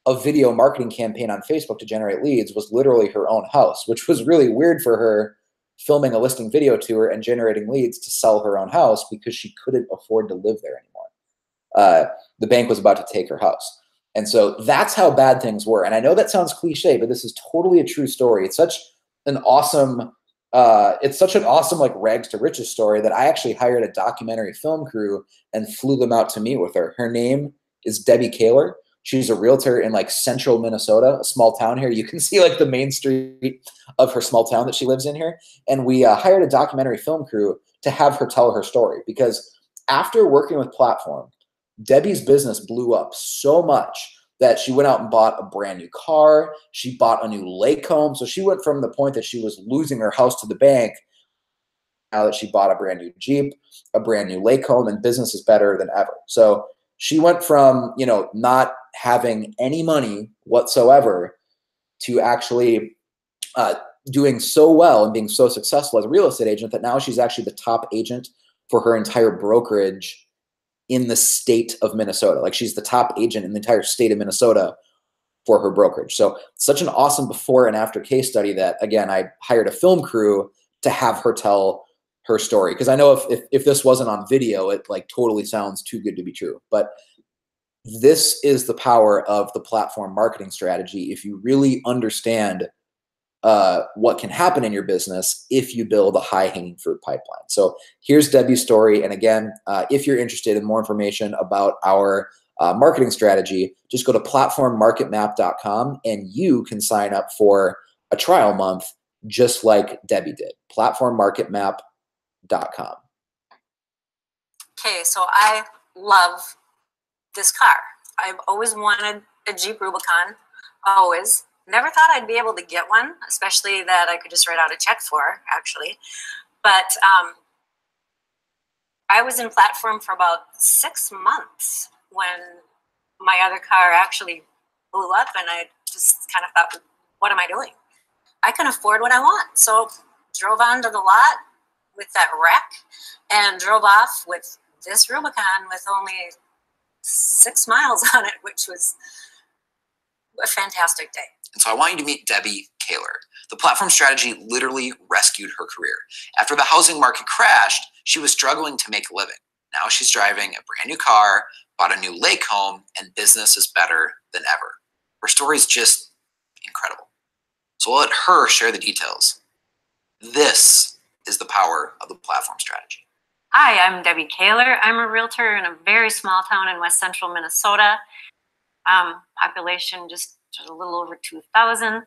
a video marketing campaign on Facebook to generate leads was literally her own house, which was really weird for her, filming a listing video tour and generating leads to sell her own house because she couldn't afford to live there anymore. The bank was about to take her house. And so that's how bad things were. And I know that sounds cliche, but this is totally a true story. It's such an awesome, like rags to riches story that I actually hired a documentary film crew and flew them out to meet with her. Her name is Debbie Kaler. She's a realtor in like central Minnesota, a small town here. You can see like the main street of her small town that she lives in here. And we hired a documentary film crew to have her tell her story, because after working with Platform, Debbie's business blew up so much that she went out and bought a brand new car. She bought a new lake home. So she went from the point that she was losing her house to the bank, now that she bought a brand new Jeep, a brand new lake home, and business is better than ever. So she went from, you know, not having any money whatsoever to actually doing so well and being so successful as a real estate agent that now she's actually the top agent for her entire brokerage in the state of Minnesota. Like, she's the top agent in the entire state of Minnesota for her brokerage. So such an awesome before and after case study that, again, I hired a film crew to have her tell her story. Because I know if this wasn't on video, it like totally sounds too good to be true. But this is the power of the platform marketing strategy. If you really understand what can happen in your business if you build a high-hanging fruit pipeline. So here's Debbie's story. And again, if you're interested in more information about our marketing strategy, just go to platformmarketmap.com and you can sign up for a trial month just like Debbie did. Platformmarketmap.com. Okay, so I love this car. I've always wanted a Jeep Rubicon, always. Never thought I'd be able to get one, especially that I could just write out a check for, actually. But I was in Platform for about 6 months when my other car actually blew up, and I just kind of thought, what am I doing? I can afford what I want. So drove onto the lot with that wreck and drove off with this Rubicon with only 6 miles on it, which was a fantastic day. And so I want you to meet Debbie Kaler. The platform strategy literally rescued her career. After the housing market crashed, she was struggling to make a living. Now she's driving a brand new car, bought a new lake home, and business is better than ever. Her story is just incredible. So I'll let her share the details. This is the power of the platform strategy. Hi, I'm Debbie Kaler. I'm a realtor in a very small town in west central Minnesota. Population just a little over 2,000.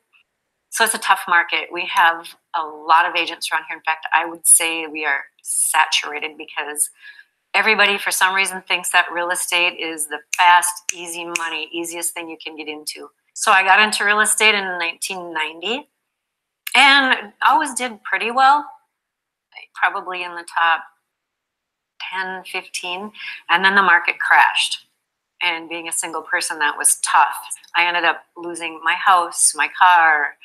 So it's a tough market. We have a lot of agents around here. In fact, I would say we are saturated because everybody, for some reason, thinks that real estate is the fast, easy money, easiest thing you can get into. So I got into real estate in 1990 and always did pretty well, probably in the top 10, 15. And then the market crashed. And being a single person, that was tough. I ended up losing my house, my car,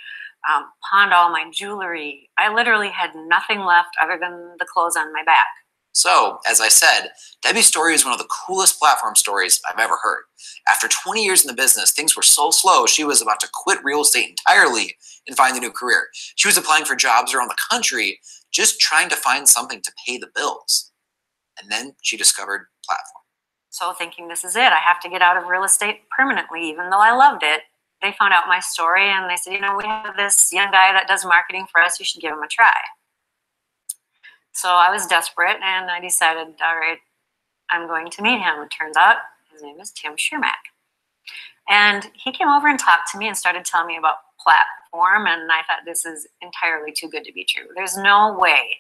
pawned all my jewelry. I literally had nothing left other than the clothes on my back. So, as I said, Debbie's story is one of the coolest platform stories I've ever heard. After 20 years in the business, things were so slow, she was about to quit real estate entirely and find a new career. She was applying for jobs around the country, just trying to find something to pay the bills. And then she discovered Platform. So thinking, this is it, I have to get out of real estate permanently, even though I loved it. They found out my story and they said, you know, we have this young guy that does marketing for us, you should give him a try. So I was desperate and I decided, all right, I'm going to meet him. It turns out his name is Tim Schermack. And he came over and talked to me and started telling me about Platform, and I thought, this is entirely too good to be true. There's no way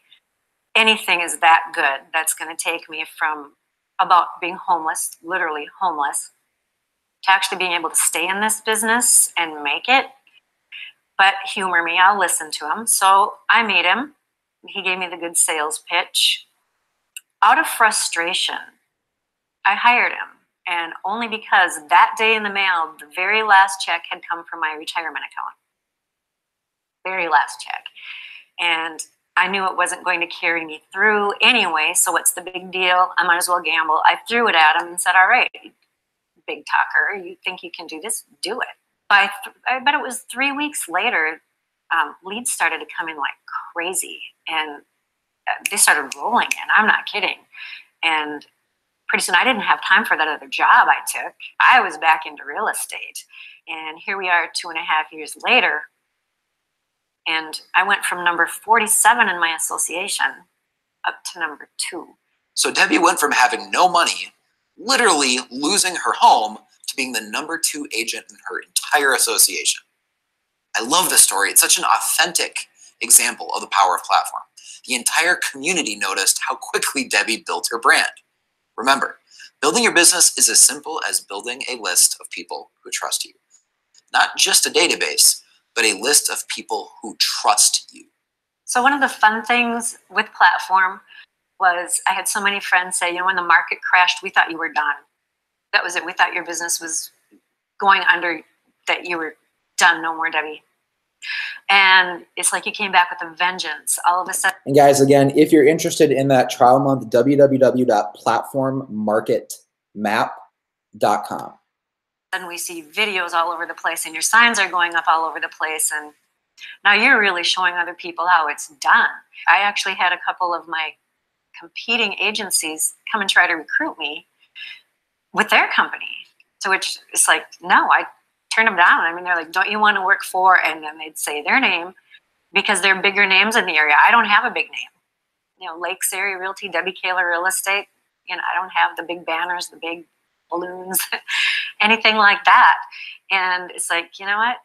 anything is that good that's going to take me from about being homeless, literally homeless, to actually being able to stay in this business and make it. But humor me, I'll listen to him. So I meet him. He gave me the good sales pitch. Out of frustration, I hired him. And only because that day in the mail, the very last check had come from my retirement account. Very last check. And I knew it wasn't going to carry me through anyway, so what's the big deal? I might as well gamble. I threw it at him and said, all right, big talker, you think you can do this? Do it. I bet it was 3 weeks later, leads started to come in like crazy, and they started rolling in. I'm not kidding. And pretty soon I didn't have time for that other job I took. I was back into real estate. And here we are 2.5 years later. And I went from number 47 in my association up to number 2. So Debbie went from having no money, literally losing her home, to being the number 2 agent in her entire association. I love this story. It's such an authentic example of the power of platform. The entire community noticed how quickly Debbie built her brand. Remember, building your business is as simple as building a list of people who trust you. Not just a database, but a list of people who trust you. So one of the fun things with platform was I had so many friends say, you know, when the market crashed, we thought you were done. That was it. We thought your business was going under, that you were done, no more Debbie. And it's like you came back with a vengeance all of a sudden. And guys, again, if you're interested in that trial month, www.platformmarketmap.com. And we see videos all over the place, and your signs are going up all over the place. And now you're really showing other people how it's done. I actually had a couple of my competing agencies come and try to recruit me with their company. To which it's like, no, I turned them down. I mean, they're like, don't you want to work for, and then they'd say their name because they're bigger names in the area. I don't have a big name. You know, Lakes Area Realty, Debbie Kaler Real Estate. You know, I don't have the big banners, the big balloons, anything like that. And it's like, you know what?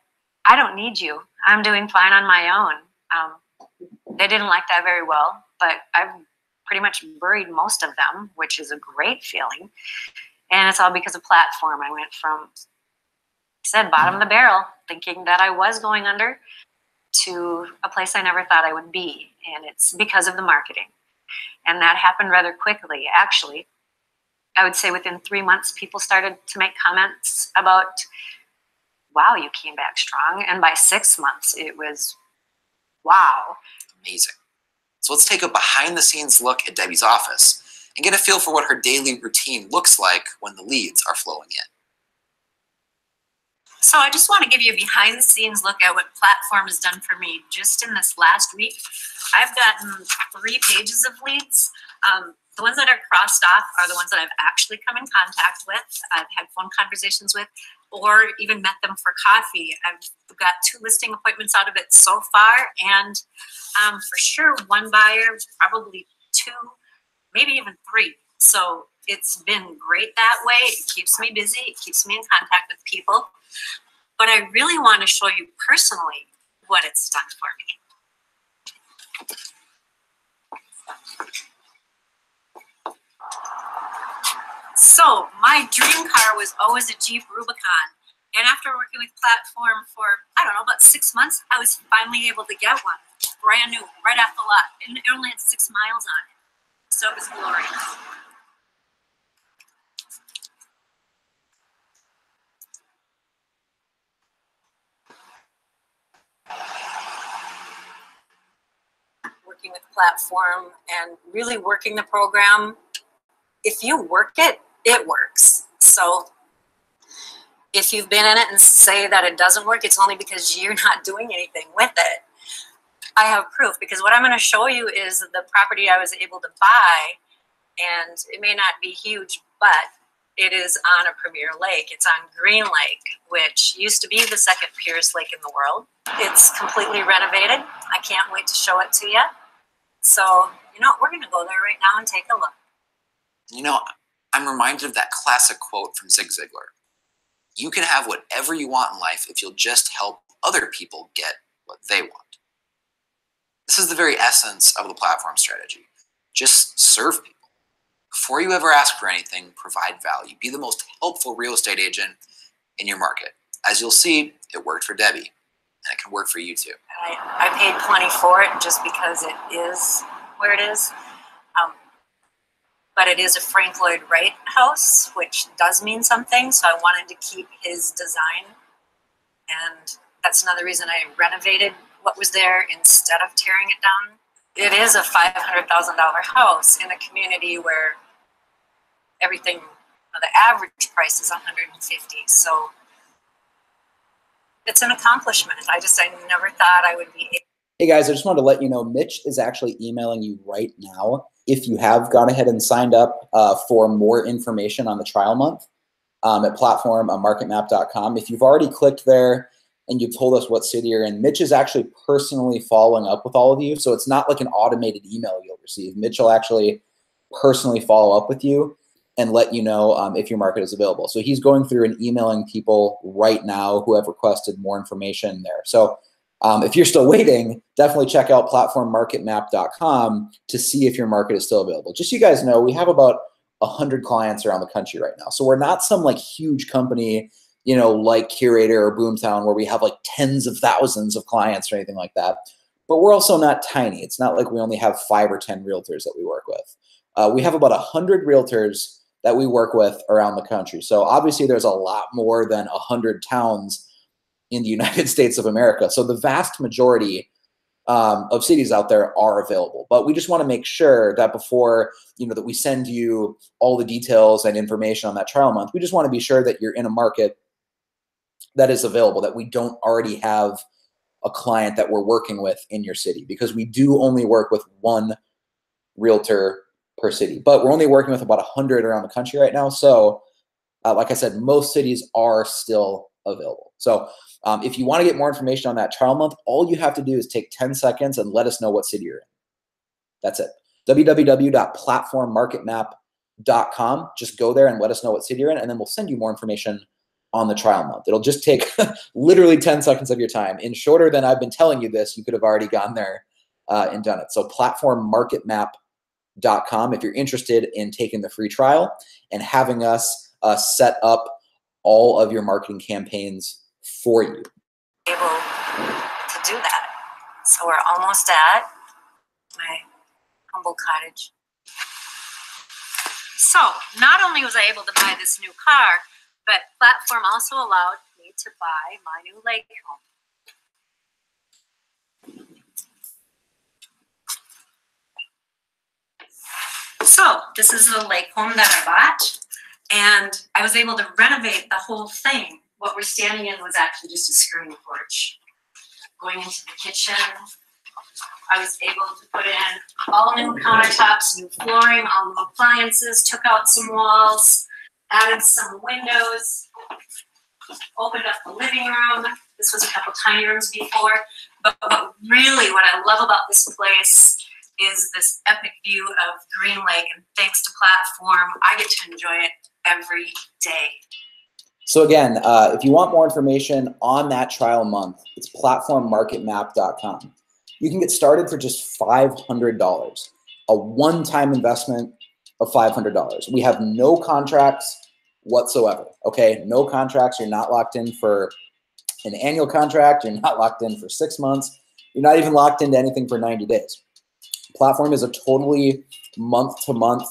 I don't need you. I'm doing fine on my own. They didn't like that very well, but I've pretty much buried most of them, which is a great feeling. And it's all because of platform. I went from, said bottom of the barrel, thinking that I was going under, to a place I never thought I would be. And it's because of the marketing. And that happened rather quickly. Actually, I would say within 3 months, people started to make comments about, wow, you came back strong. And by 6 months, it was, wow. Amazing. So let's take a behind the scenes look at Debbie's office and get a feel for what her daily routine looks like when the leads are flowing in. So I just want to give you a behind the scenes look at what platform has done for me. Just in this last week, I've gotten 3 pages of leads. The ones that are crossed off are the ones that I've actually come in contact with, I've had phone conversations with, or even met them for coffee. I've got 2 listing appointments out of it so far, and for sure 1 buyer, probably 2, maybe even 3. So it's been great that way. It keeps me busy. It keeps me in contact with people. But I really want to show you personally what it's done for me. So my dream car was always a Jeep Rubicon. And after working with Platform for, I don't know, about 6 months, I was finally able to get one. Brand new, right off the lot. And it only had 6 miles on it. So it was glorious. Working with Platform and really working the program, if you work it, it works. So if you've been in it and say that it doesn't work, it's only because you're not doing anything with it. I have proof, because what I'm going to show you is the property I was able to buy, and it may not be huge, but it is on a premier lake. It's on Green Lake, which used to be the 2nd purest lake in the world. It's completely renovated. I can't wait to show it to you. So, you know, we're going to go there right now and take a look. You know, I'm reminded of that classic quote from Zig Ziglar. You can have whatever you want in life if you'll just help other people get what they want. This is the very essence of the platform strategy. Just serve people. Before you ever ask for anything, provide value. Be the most helpful real estate agent in your market. As you'll see, it worked for Debbie, and it can work for you too. I paid plenty for it just because it is where it is. But it is a Frank Lloyd Wright house, which does mean something. So I wanted to keep his design. And that's another reason I renovated what was there instead of tearing it down. it is a $500,000 house in a community where everything, the average price is $150,000. So it's an accomplishment. I never thought I would be. Hey guys, I just wanted to let you know, Mitch is actually emailing you right now. If you have gone ahead and signed up for more information on the trial month at platformmarketmap.com, if you've already clicked there and you've told us what city you're in, Mitch is actually personally following up with all of you. So it's not like an automated email you'll receive. Mitch will actually personally follow up with you and let you know if your market is available. So he's going through and emailing people right now who have requested more information there. So if you're still waiting, definitely check out platformmarketmap.com to see if your market is still available. Just so you guys know, we have about 100 clients around the country right now. So we're not some like huge company, you know, like Curator or Boomtown where we have like tens of thousands of clients or anything like that. But we're also not tiny. It's not like we only have 5 or 10 realtors that we work with. We have about 100 realtors that we work with around the country. So obviously there's a lot more than 100 towns in the United States of America. So the vast majority of cities out there are available. But we just want to make sure that before, you know, that we send you all the details and information on that trial month, we just want to be sure that you're in a market that is available, that we don't already have a client that we're working with in your city, because we do only work with one realtor per city, but we're only working with about 100 around the country right now. So like I said, most cities are still available. So if you want to get more information on that trial month, all you have to do is take 10 seconds and let us know what city you're in. That's it. www.platformmarketmap.com. Just go there and let us know what city you're in, and then we'll send you more information on the trial month. It'll just take literally 10 seconds of your time. In shorter than I've been telling you this, you could have already gone there and done it. So platformmarketmap.com if you're interested in taking the free trial and having us set up all of your marketing campaigns for you. Able to do that. So we're almost at my humble cottage. So not only was I able to buy this new car, but Platform also allowed me to buy my new lake home. So this is the lake home that I bought, and I was able to renovate the whole thing. What we're standing in was actually just a skirting porch. Going into the kitchen, I was able to put in all new countertops, new flooring, all new appliances, took out some walls, added some windows, opened up the living room. This was a couple tiny rooms before. But really what I love about this place is this epic view of Green Lake. And thanks to Platform, I get to enjoy it every day. So again, if you want more information on that trial month, it's platformmarketmap.com. You can get started for just $500, a one-time investment of $500. We have no contracts whatsoever, okay? No contracts. You're not locked in for an annual contract. You're not locked in for 6 months. You're not even locked into anything for 90 days. Platform is a totally month-to-month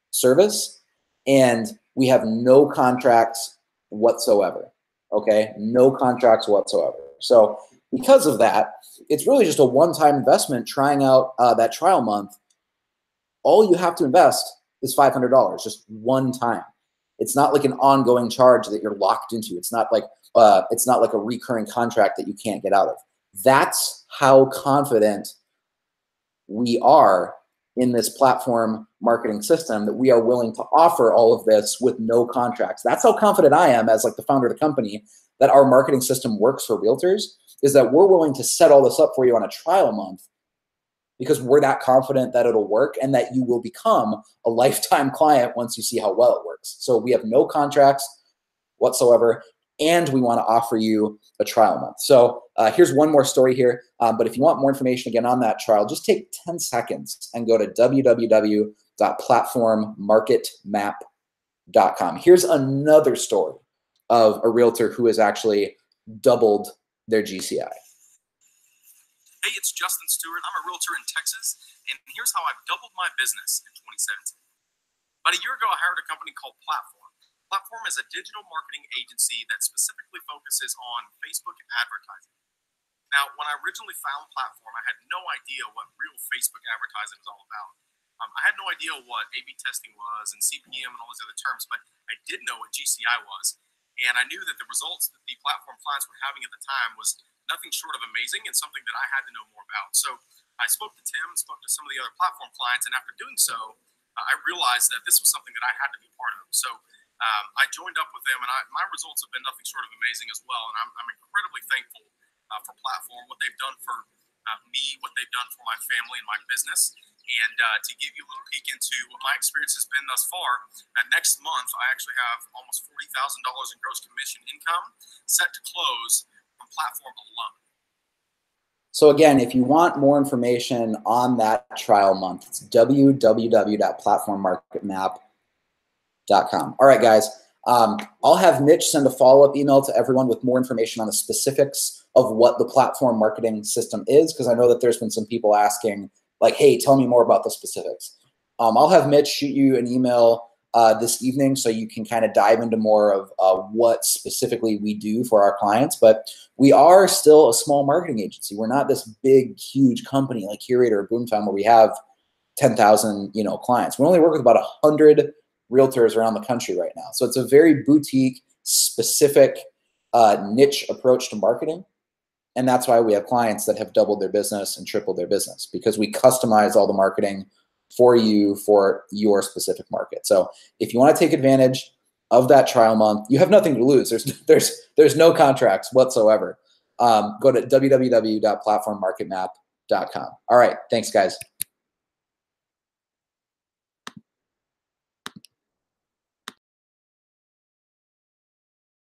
service, and we have no contracts whatsoever, okay? No contracts whatsoever. So because of that, it's really just a one-time investment trying out that trial month. All you have to invest is $500, just one time. It's not like an ongoing charge that you're locked into. It's not like a recurring contract that you can't get out of. That's how confident we are in this platform marketing system, that we are willing to offer all of this with no contracts. That's how confident I am as like the founder of the company that our marketing system works for realtors, is that we're willing to set all this up for you on a trial month because we're that confident that it'll work and that you will become a lifetime client once you see how well it works. So we have no contracts whatsoever, and we want to offer you a trial month. So here's one more story here. But if you want more information again on that trial, just take 10 seconds and go to www.platformmarketmap.com. Here's another story of a realtor who has actually doubled their GCI. Hey, it's Justin Stewart. I'm a realtor in Texas, and here's how I've doubled my business in 2017. About a year ago, I hired a company called Platform. Platform is a digital marketing agency that specifically focuses on Facebook advertising. Now, when I originally found Platform, I had no idea what real Facebook advertising was all about. I had no idea what A/B testing was and CPM and all those other terms, but I did know what GCI was. And I knew that the results that the Platform clients were having at the time was nothing short of amazing and something that I had to know more about. So I spoke to Tim, spoke to some of the other Platform clients, and after doing so, I realized that this was something that I had to be part of. So I joined up with them, and my results have been nothing short of amazing as well. And I'm incredibly thankful for Platform, what they've done for me, what they've done for my family and my business. And to give you a little peek into what my experience has been thus far, next month I actually have almost $40,000 in gross commission income set to close from Platform alone. So again, if you want more information on that trial month, it's www.platformmarketmap.com. All right, guys. I'll have Mitch send a follow-up email to everyone with more information on the specifics of what the platform marketing system is, because I know that there's been some people asking, like, hey, tell me more about the specifics. I'll have Mitch shoot you an email this evening so you can kind of dive into more of what specifically we do for our clients. But we are still a small marketing agency. We're not this big, huge company like Curator or Boomtown where we have 10,000 clients. We only work with about 100 realtors around the country right now. So it's a very boutique, specific, niche approach to marketing. And that's why we have clients that have doubled their business and tripled their business, because we customize all the marketing for you for your specific market. So if you want to take advantage of that trial month, you have nothing to lose. There's no contracts whatsoever. Go to www.platformmarketmap.com. All right. Thanks, guys.